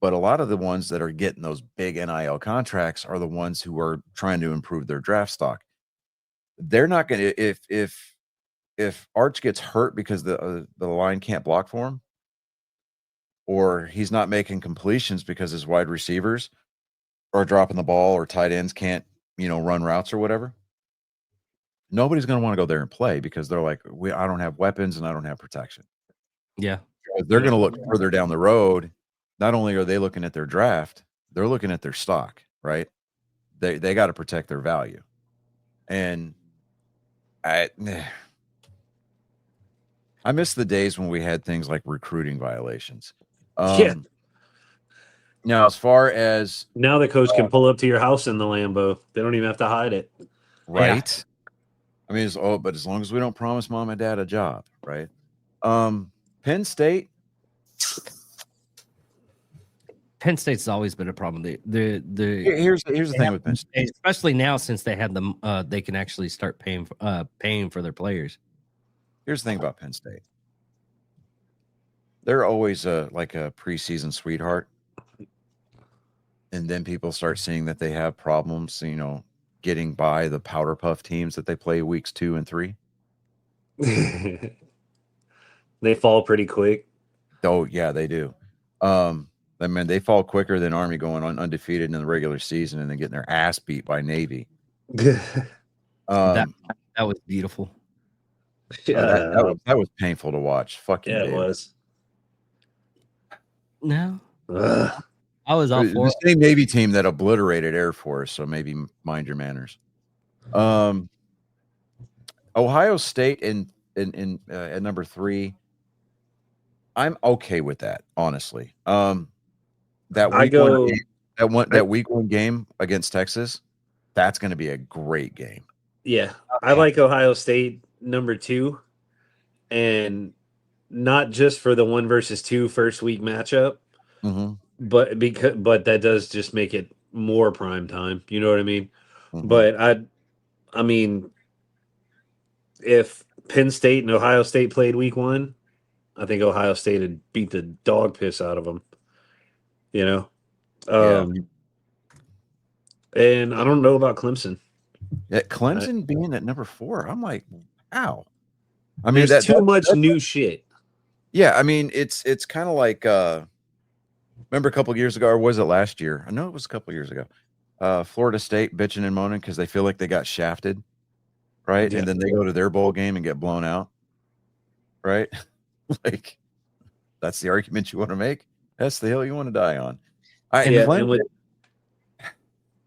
But a lot of the ones that are getting those big NIL contracts are the ones who are trying to improve their draft stock. They're not going to if Arch gets hurt because the line can't block for him, or he's not making completions because his wide receivers are dropping the ball, or tight ends can't run routes or whatever. Nobody's going to want to go there and play because they're like, I don't have weapons and I don't have protection. Yeah, they're going to look further down the road. Not only are they looking at their draft, they're looking at their stock, right? They got to protect their value. And I miss the days when we had things like recruiting violations. Now, as far as now, the coach can pull up to your house in the Lambo. They don't even have to hide it, right? Yeah. I mean, but as long as we don't promise mom and dad a job, right? Penn State. Penn State's always been a problem. Here's the thing with Penn State. Especially now since they had them, they can actually start paying for their players. Here's the thing about Penn State. They're always like a preseason sweetheart, and then people start seeing that they have problems. Getting by the powder puff teams that they play weeks 2 and 3. They fall pretty quick. Oh yeah, they do. They fall quicker than Army going on undefeated in the regular season and then getting their ass beat by Navy. That was beautiful. That was painful to watch. Fucking yeah, Dave. it was. No, Ugh. I was all for the same Navy team that obliterated Air Force, so maybe mind your manners. Ohio State in at number 3. I'm okay with that, honestly. That week one game against Texas, that's going to be a great game. Yeah, I like Ohio State number 2, and not just for the 1 versus 2 first week matchup, but that does just make it more prime time. You know what I mean? But I mean, if Penn State and Ohio State played week 1, I think Ohio State would beat the dog piss out of them. And I don't know about Clemson. Yeah, Clemson being at number 4, I'm like, wow. I mean, there's too much new shit. Yeah, I mean, it's kind of like remember a couple of years ago, or was it last year? I know it was a couple of years ago. Florida State bitching and moaning because they feel like they got shafted, right? Yeah. And then they go to their bowl game and get blown out, right? Like, that's the argument you want to make. That's the hill you want to die on.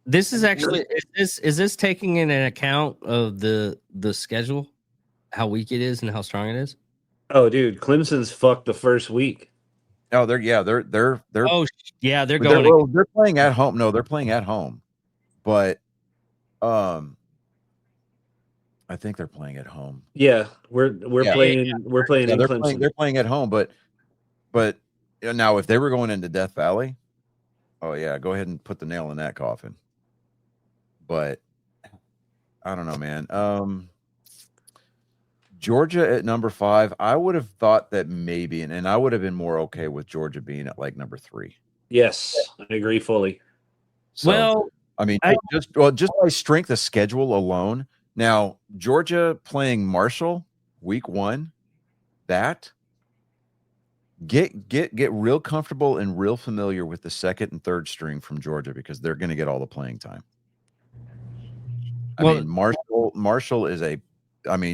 This is actually is this taking into account of the schedule, how weak it is and how strong it is? Oh, dude, Clemson's fucked the first week. Oh, they're they're playing at home. No, they're playing at home, but I think they're playing at home. Yeah, we're playing in Clemson. They're playing at home, but now if they were going into Death Valley, oh yeah, go ahead and put the nail in that coffin. But I don't know, man. Georgia at number 5, I would have thought that maybe, and I would have been more okay with Georgia being at like number 3. Yes, I agree fully. So, I mean, just by strength of schedule alone. Now, Georgia playing Marshall week 1, that get real comfortable and real familiar with the second and third string from Georgia, because they're going to get all the playing time. I mean, Marshall is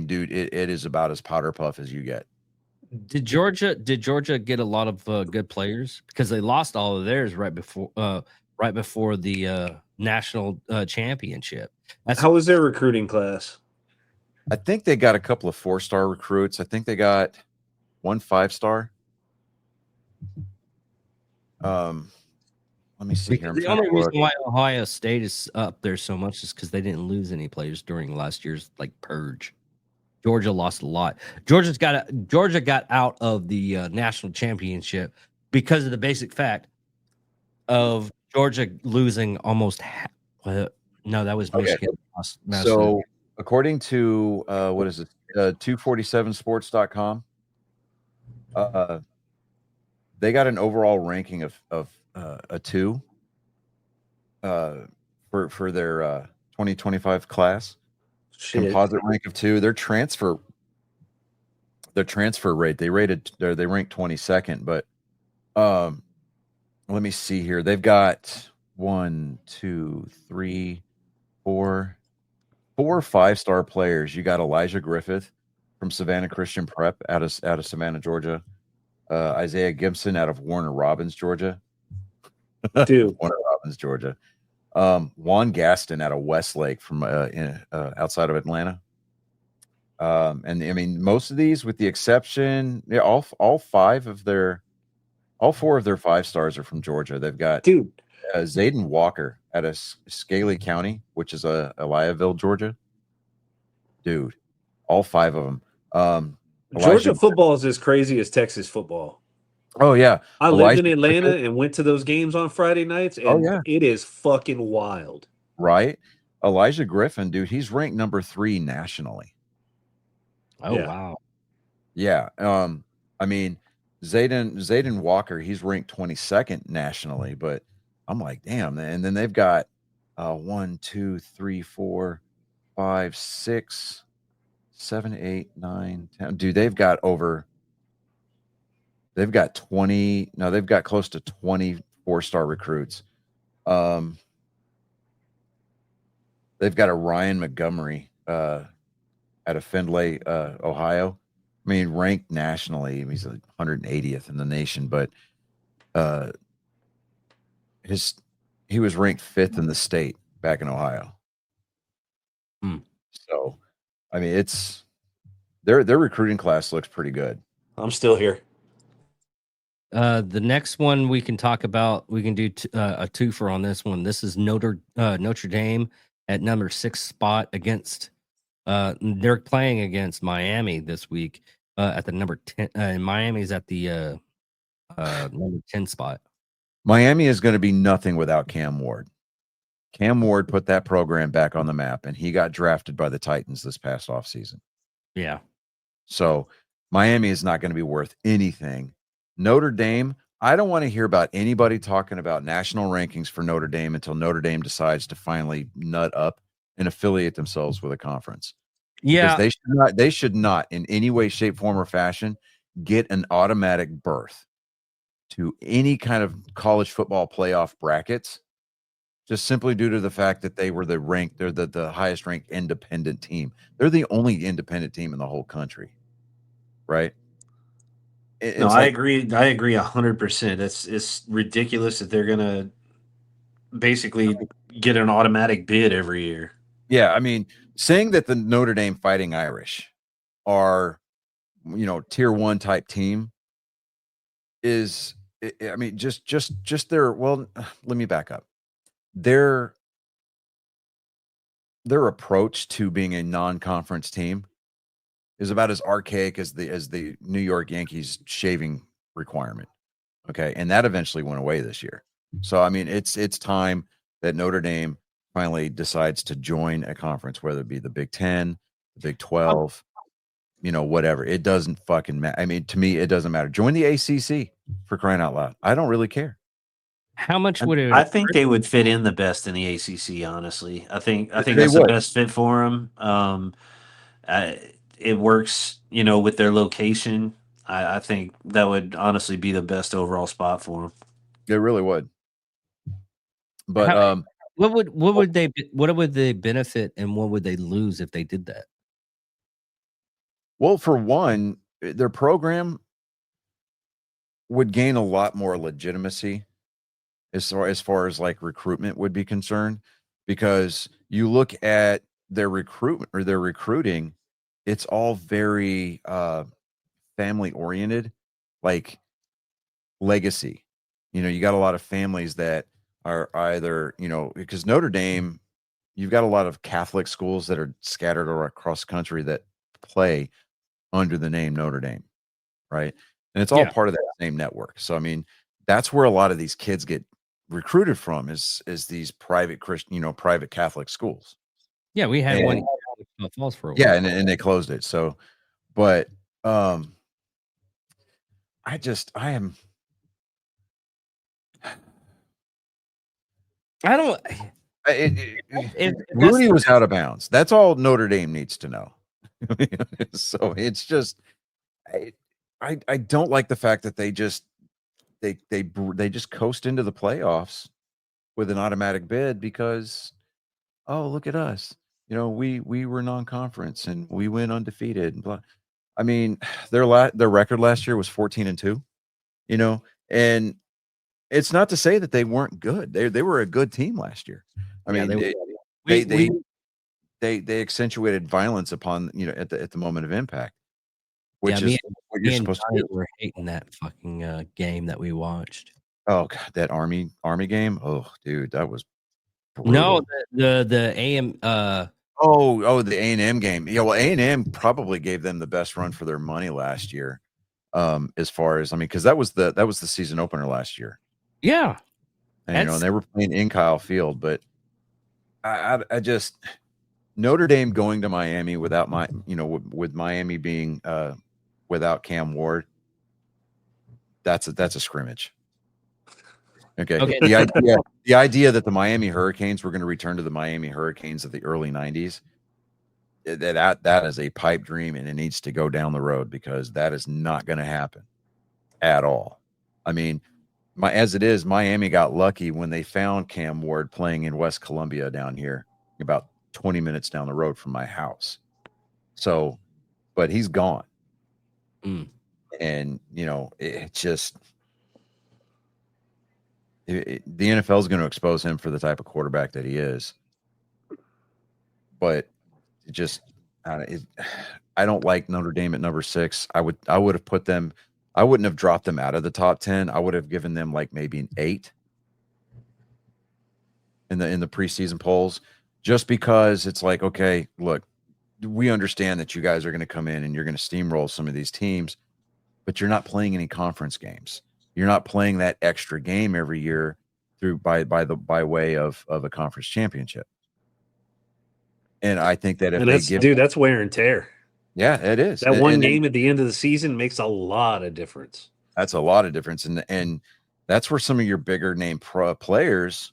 dude, it is about as powder puff as you get. Did Georgia get a lot of good players? Because they lost all of theirs right before the national championship. How was their recruiting class? I think they got a couple of 4-star recruits. I think they got 1 5-star. Let me see here. The only reason why Ohio State is up there so much is because they didn't lose any players during last year's purge. Georgia lost a lot. Georgia got out of the national championship because of the basic fact of Georgia losing almost half. No, that was Michigan. Okay. So according to what is it, 247sports.com, they got an overall ranking of a 2 for their 2025 class. Shit. Composite rank of 2. Their transfer rate, they ranked 22nd, but let me see here. They've got 1, 2, 3, 4 5-star players. You got Elijah Griffith from Savannah Christian Prep out of Savannah, Georgia. Isaiah Gibson out of Warner Robins, Georgia. Dude. Warner Robins, Georgia. Juan Gaston out of Westlake from outside of Atlanta. And I mean, most of these, with the exception, all 4 of their 5-stars are from Georgia. They've got Zayden Walker out of Scaly County, which is Eliaville, Georgia. Dude, all 5 of them. Georgia football is as crazy as Texas football. Oh yeah, I lived Elijah in Atlanta Griffin, and went to those games on Friday nights, Oh and yeah, it is fucking wild. right. Elijah Griffin, dude, he's ranked number 3 nationally. Oh Yeah. wow. Yeah. I mean, Zayden Walker, he's ranked 22nd nationally, but I'm like, damn. And then they've got 1, 2, 3, 4, 5, 6, 7, 8, 9, 10. Dude, they've got 20. No, they've got close to 20 4-star recruits. They've got a Ryan Montgomery out of Findlay, Ohio. I mean, ranked nationally. He's 180th in the nation, but he was ranked 5th in the state back in Ohio. Hmm. So, I mean, it's their recruiting class looks pretty good. I'm still here. The next one we can talk about, we can do a twofer on this one. This is Notre Dame at number 6 spot against. They're playing against Miami this week at the number 10. And Miami's at the number 10 spot. Miami is going to be nothing without Cam Ward. Cam Ward put that program back on the map, and he got drafted by the Titans this past offseason. Yeah. So Miami is not going to be worth anything. Notre Dame, I don't want to hear about anybody talking about national rankings for Notre Dame until Notre Dame decides to finally nut up and affiliate themselves with a conference. Yeah. Because they should not in any way, shape, form, or fashion get an automatic berth to any kind of college football playoff brackets, just simply due to the fact that they're the highest ranked independent team. They're the only independent team in the whole country. Right. No, I agree. I agree 100%. It's ridiculous that they're gonna basically get an automatic bid every year. Yeah, I mean, saying that the Notre Dame Fighting Irish are, tier 1 type team is, I mean, just their, well, let me back up. Their approach to being a non-conference team is about as archaic as the New York Yankees shaving requirement. Okay, and that eventually went away this year. So I mean, it's time that Notre Dame finally decides to join a conference, whether it be the Big 10, the Big 12, whatever. It doesn't fucking matter. I mean, to me, it doesn't matter. Join the ACC, for crying out loud. I don't really care. How much would it? I think they would fit in the best in the ACC. Honestly, I think They that's the would. best fit for them. It works, with their location. I think that would honestly be the best overall spot for them. They really would. But what would they benefit and what would they lose if they did that? well, for one, their program would gain a lot more legitimacy as far as like recruitment would be concerned, because you look at their recruitment or their recruiting, it's all very family oriented, like legacy. You got a lot of families that are either, because Notre Dame, you've got a lot of Catholic schools that are scattered across the country that play under the name Notre Dame, right? And it's all part of that same network. So I mean, that's where a lot of these kids get recruited from is these private Christian, private Catholic schools. Yeah, we had one Falls for a while. Yeah, and they closed it. So, but I am. I don't. Rooney was out of bounds. That's all Notre Dame needs to know. So it's just, I don't like the fact that they just coast into the playoffs with an automatic bid because, oh, look at us. We were non-conference and we went undefeated and blah. I mean, their record last year was 14-2, and it's not to say that they weren't good. They were a good team last year. I mean, they accentuated violence upon, at the moment of impact, which is what you're supposed to do. We're hating that fucking game that we watched. Oh God, that Army game. Oh, dude, that was brutal. No, the AM. The A&M game. Yeah, well, A&M probably gave them the best run for their money last year. As far as because that was the season opener last year. Yeah. And and they were playing in Kyle Field, but I just Notre Dame going to Miami without with Miami being without Cam Ward. That's a scrimmage. Okay. The idea that the Miami Hurricanes were going to return to the Miami Hurricanes of the early 90s, that is a pipe dream, and it needs to go down the road, because that is not going to happen at all. I mean, as it is, Miami got lucky when they found Cam Ward playing in West Columbia down here, about 20 minutes down the road from my house. So, but he's gone. And, it just the NFL is going to expose him for the type of quarterback that he is. But it just, I don't like Notre Dame at number 6. I would have put them. I wouldn't have dropped them out of the top 10. I would have given them like maybe an 8 in the preseason polls, just because it's like, okay, look, we understand that you guys are going to come in and you're going to steamroll some of these teams, but you're not playing any conference games. You're not playing that extra game every year by way of a conference championship. And I think that that's wear and tear. Yeah, it is. That one game at the end of the season makes a lot of difference. That's a lot of difference. And that's where some of your bigger name players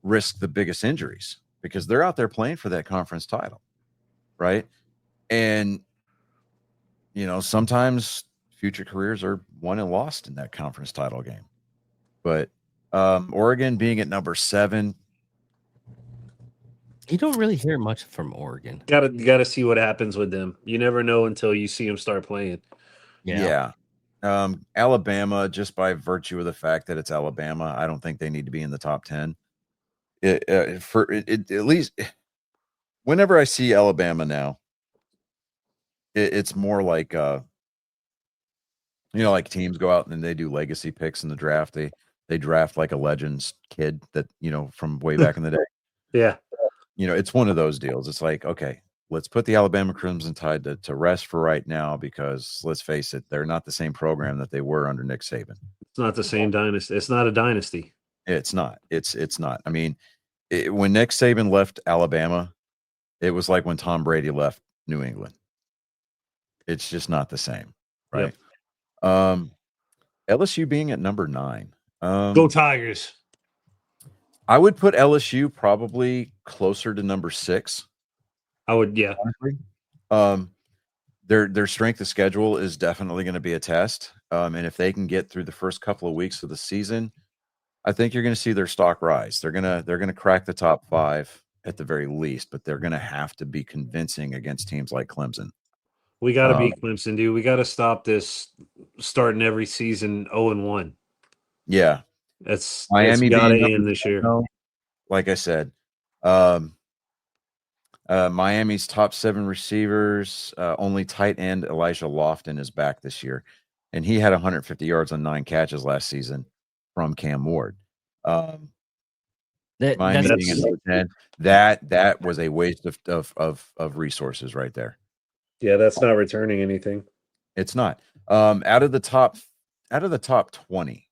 risk the biggest injuries, because they're out there playing for that conference title. Right. And, sometimes future careers are won and lost in that conference title game. But Oregon being at number 7, you don't really hear much from Oregon. You gotta see what happens with them. You never know until you see them start playing. Yeah. Alabama, just by virtue of the fact that it's Alabama, I don't think they need to be in the top 10. At least whenever I see Alabama now, it's more like like teams go out and they do legacy picks in the draft. They draft like a Legends kid that from way back in the day. Yeah. It's one of those deals. It's like, okay, let's put the Alabama Crimson Tide to rest for right now, because let's face it, they're not the same program that they were under Nick Saban. It's not the same dynasty. It's not a dynasty. It's not. It's not. I mean, when Nick Saban left Alabama, it was like when Tom Brady left New England. It's just not the same, right? Yep. LSU being at number 9. Go Tigers. I would put LSU probably closer to number 6. I would, yeah. Honestly. Their strength of schedule is definitely going to be a test. And if they can get through the first couple of weeks of the season, I think you're going to see their stock rise. They're going to crack the top 5 at the very least, but they're going to have to be convincing against teams like Clemson. We got to beat Clemson, dude. We got to stop this starting every season 0-1. Yeah. That's Miami got to end this year. Like I said, Miami's top 7 receivers, only tight end Elijah Lofton is back this year, and he had 150 yards on 9 catches last season from Cam Ward. Miami being at number 10, that was a waste of resources right there. Yeah, that's not returning anything. It's not. Out of the top 20.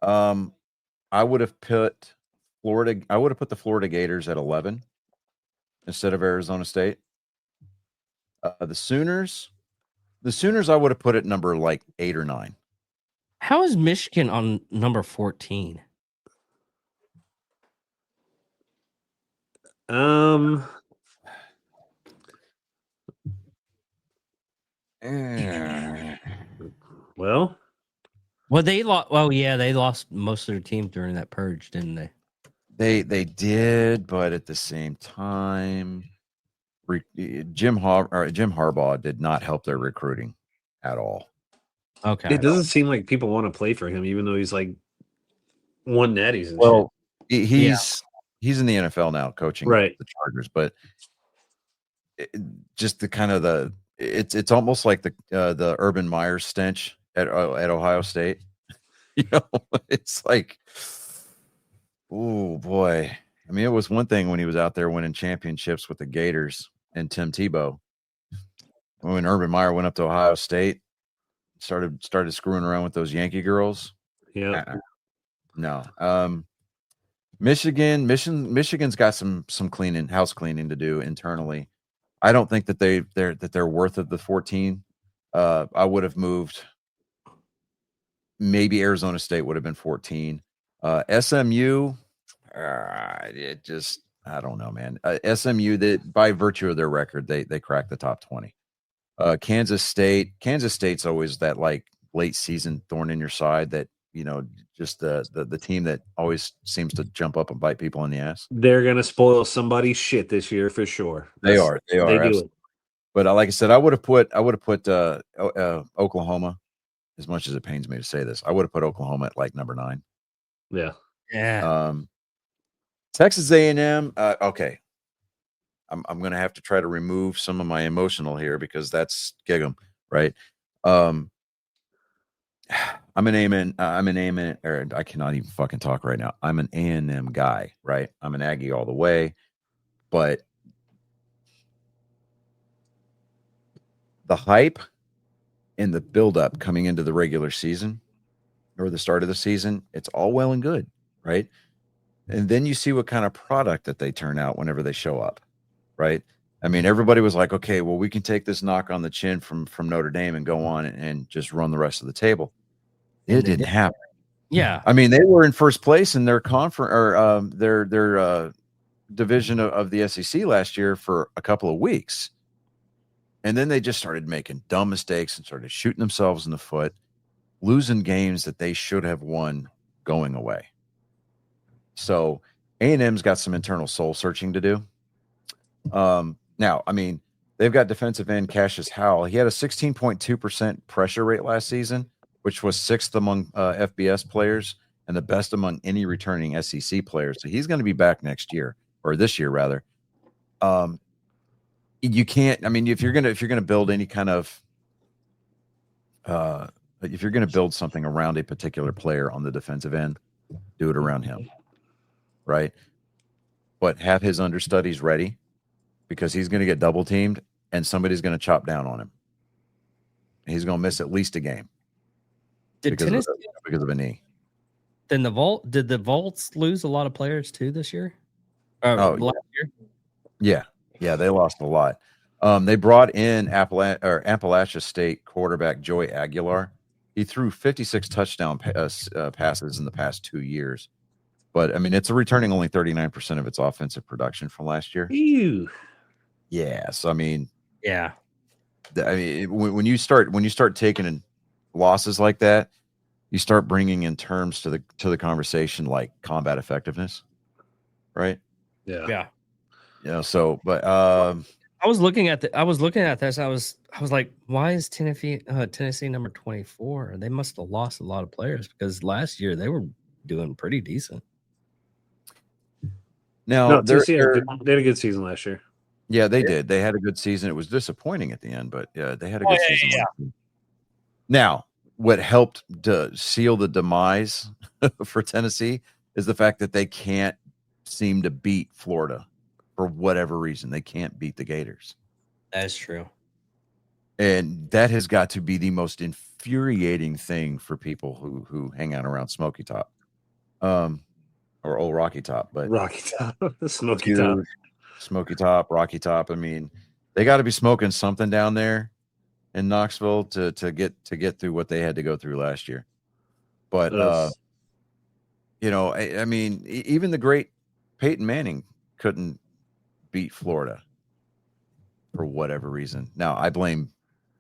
I would have put the Florida Gators at 11 instead of Arizona State. The Sooners I would have put at number like 8 or 9. How is Michigan on number 14? Well, they lost. Well, yeah, they lost most of their team during that purge, didn't they? They did, but at the same time, Jim Harbaugh did not help their recruiting at all. Okay, it doesn't seem like people want to play for him, even though he's like won natties and shit. He's in the NFL now, coaching the Chargers, but just the kind of it's almost like the Urban Meyer stench at Ohio State. It's like, oh boy. I mean, it was one thing when he was out there winning championships with the Gators and Tim Tebow. When Urban Meyer went up to Ohio State, started screwing around with those Yankee girls. Yeah. No. Michigan's got some house cleaning to do internally. I don't think that they're worth of the 14. I would have moved. Maybe Arizona State would have been 14. SMU, it just, I don't know, man. SMU, that by virtue of their record, they cracked the top 20. Kansas State's always that like late season thorn in your side that, just the team that always seems to jump up and bite people in the ass. They're going to spoil somebody's shit this year for sure. They are. They do it. But like I said, I would have put Oklahoma. As much as it pains me to say this, I would have put Oklahoma at like number 9. Yeah. Texas A&M. Okay, I'm going to have to try to remove some of my emotional here because that's gig 'em, right? I'm an A&M, or I cannot even fucking talk right now. I'm an A&M guy, right? I'm an Aggie all the way, but the hype and the buildup coming into the regular season or the start of the season, it's all well and good, right? And then you see what kind of product that they turn out whenever they show up, right? I mean, everybody was like, okay, well, we can take this knock on the chin from Notre Dame and go on and just run the rest of the table. It didn't happen. Yeah. I mean, they were in first place in their conference or their division of the SEC last year for a couple of weeks. And then they just started making dumb mistakes and started shooting themselves in the foot, losing games that they should have won going away. So A&M's got some internal soul searching to do. Now, I mean, they've got defensive end Cassius Howell. He had a 16.2% pressure rate last season, which was 6th among FBS players and the best among any returning SEC players. So he's going to be back next year, or this year rather. You can't. I mean, if you're gonna build any kind of, if you're gonna build something around a particular player on the defensive end, do it around him, right? But have his understudies ready because he's going to get double teamed and somebody's going to chop down on him. He's going to miss at least a game because of a knee. Then did the Volts lose a lot of players too this year? Last year? Yeah, they lost a lot. They brought in Appalachia State quarterback Joey Aguilar. He threw 56 touchdown passes in the past 2 years. But, I mean, it's returning only 39% of its offensive production from last year. Ew. Yeah, so, I mean. Yeah. I mean, when you start taking losses like that, you start bringing in terms to the conversation like combat effectiveness, right? Yeah. So, but I was looking at this. I was like, why is Tennessee number 24? They must have lost a lot of players because last year they were doing pretty decent. No, Tennessee they had a good season last year. Yeah, they did. They had a good season. It was disappointing at the end, but yeah, they had a good season. Yeah. Now, what helped to seal the demise for Tennessee is the fact that they can't seem to beat Florida for whatever reason. They can't beat the Gators. That's true. And that has got to be the most infuriating thing for people who hang out around Smoky Top. Or Old Rocky Top, but Rocky Top, Smoky Top, Smoky Top, Rocky Top. I mean, they got to be smoking something down there in Knoxville to get through what they had to go through last year. But I mean, even the great Peyton Manning couldn't beat Florida for whatever reason. Now I blame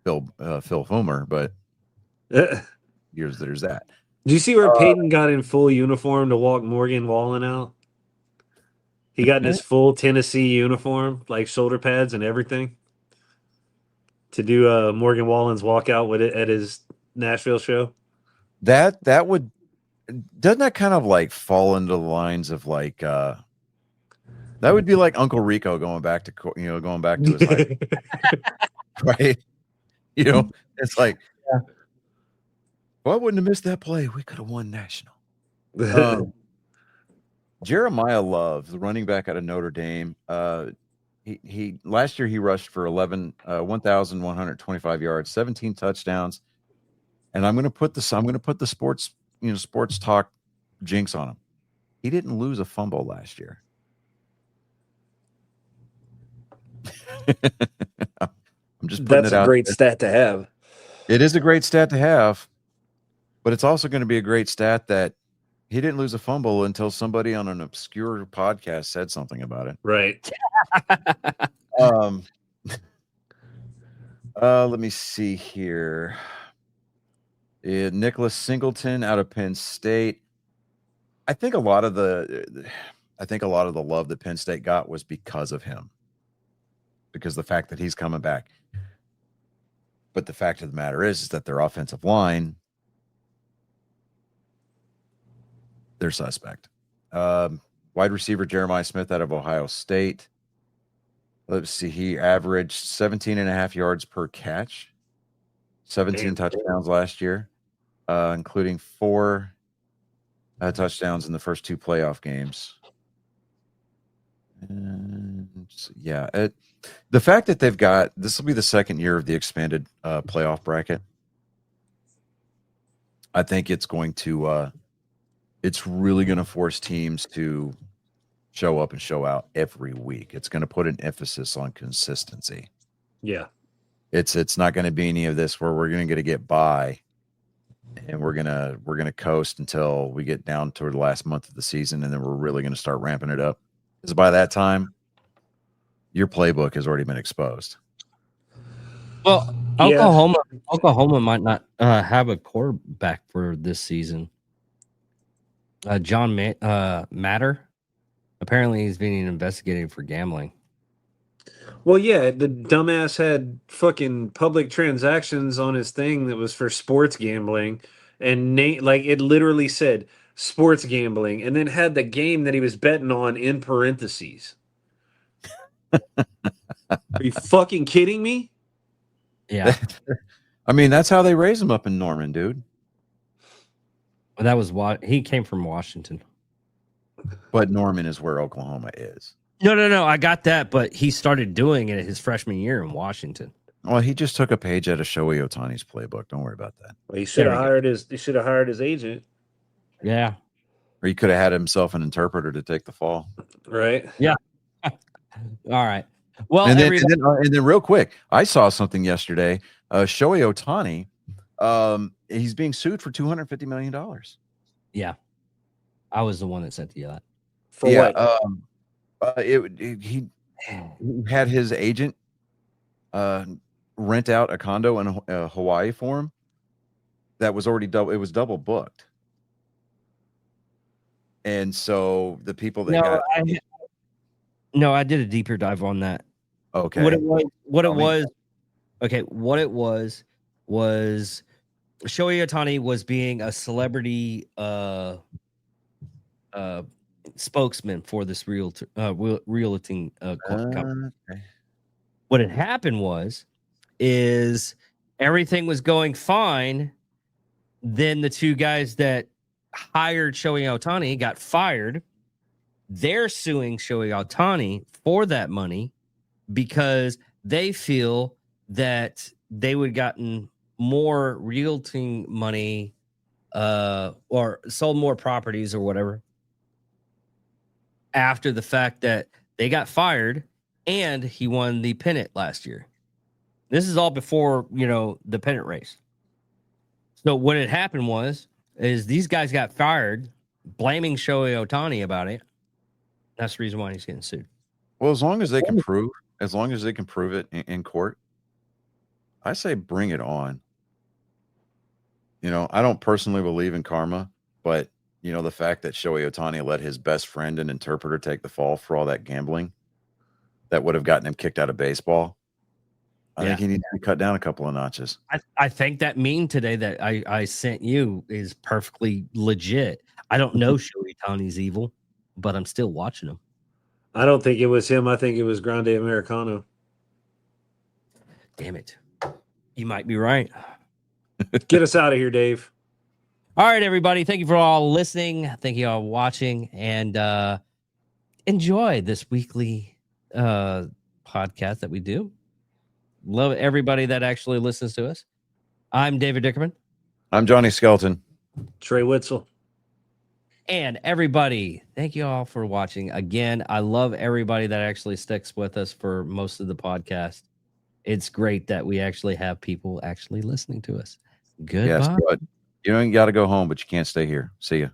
Phil Fulmer, but there's that. Do you see where Peyton got in full uniform to walk Morgan Wallen out? He got in his full Tennessee uniform, like shoulder pads and everything, to do Morgan Wallen's walkout with it at his Nashville show. That would doesn't that kind of like fall into the lines of like that would be like Uncle Rico going back to his life, right? It's like. Yeah. Well, I wouldn't have missed that play. We could have won national. Jeremiah Love, the running back out of Notre Dame, he last year he rushed for 1,125 yards, 17 touchdowns. and I'm going to put the sports, sports talk jinx on him. He didn't lose a fumble last year. I'm just putting That's it a out great there. stat to have. It is a great stat to have, but it's also going to be a great stat that he didn't lose a fumble until somebody on an obscure podcast said something about it. Right. Let me see here. Nicholas Singleton out of Penn State. I think a lot of the love that Penn State got was because of him, because the fact that he's coming back. But the fact of the matter is that their offensive line, they're suspect. Wide receiver Jeremiah Smith out of Ohio State. Let's see. He averaged 17.5 yards per catch, 17 touchdowns last year, including 4 touchdowns in the first 2 playoff games. And the fact that they've got, this will be the second year of the expanded playoff bracket. I think it's going to, it's really going to force teams to show up and show out every week. It's going to put an emphasis on consistency. Yeah. It's not going to be any of this where we're going to get by and we're going to coast until we get down toward the last month of the season, and then we're really going to start ramping it up. Because by that time, your playbook has already been exposed. Well, Oklahoma might not have a quarterback for this season. John Matter, apparently he's being investigated for gambling. Well, yeah, the dumbass had fucking public transactions on his thing that was for sports gambling, and it literally said sports gambling, and then had the game that he was betting on in parentheses. Are you fucking kidding me? Yeah. I mean, that's how they raise him up in Norman, dude. That was what he came from Washington. But Norman is where Oklahoma is. No. I got that, but he started doing it his freshman year in Washington. Well, he just took a page out of Shohei Ohtani's playbook. Don't worry about that. Well, he should have hired his agent. Yeah. Or he could have had himself an interpreter to take the fall. Right. Yeah. All right. Well, and then real quick, I saw something yesterday. Shohei Ohtani, he's being sued for $250 million. Yeah. I was the one that sent you that. For what? He had his agent rent out a condo in Hawaii for him that was already double booked. And so the people that I did a deeper dive on that. Okay. What it was Shohei Ohtani was being a celebrity spokesman for this realting company. Okay. What had happened is everything was going fine. Then the 2 guys that hired Shohei Ohtani got fired. They're suing Shohei Ohtani for that money because they feel that they would have gotten more realting money or sold more properties or whatever after the fact that they got fired and he won the pennant last year. This is all before, the pennant race. So what had happened is these guys got fired, blaming Shohei Ohtani about it. That's the reason why he's getting sued. Well, as long as they can prove it in court, I say bring it on. I don't personally believe in karma, but the fact that Shohei Ohtani let his best friend and interpreter take the fall for all that gambling that would have gotten him kicked out of baseball. I think he needs to be cut down a couple of notches. I think that meme today that I sent you is perfectly legit. I don't know Shohei Ohtani's evil, but I'm still watching him. I don't think it was him. I think it was Grande Americano. Damn it. You might be right. Get us out of here, Dave. All right, everybody. Thank you for all listening. Thank you all watching, and enjoy this weekly podcast that we do. Love everybody that actually listens to us. I'm David Dickerman. I'm Johnny Skelton. Trey Witzel. And everybody, thank you all for watching. Again, I love everybody that actually sticks with us for most of the podcast. It's great that we actually have people actually listening to us. Goodbye. Yes, but you got to go home, but you can't stay here. See ya.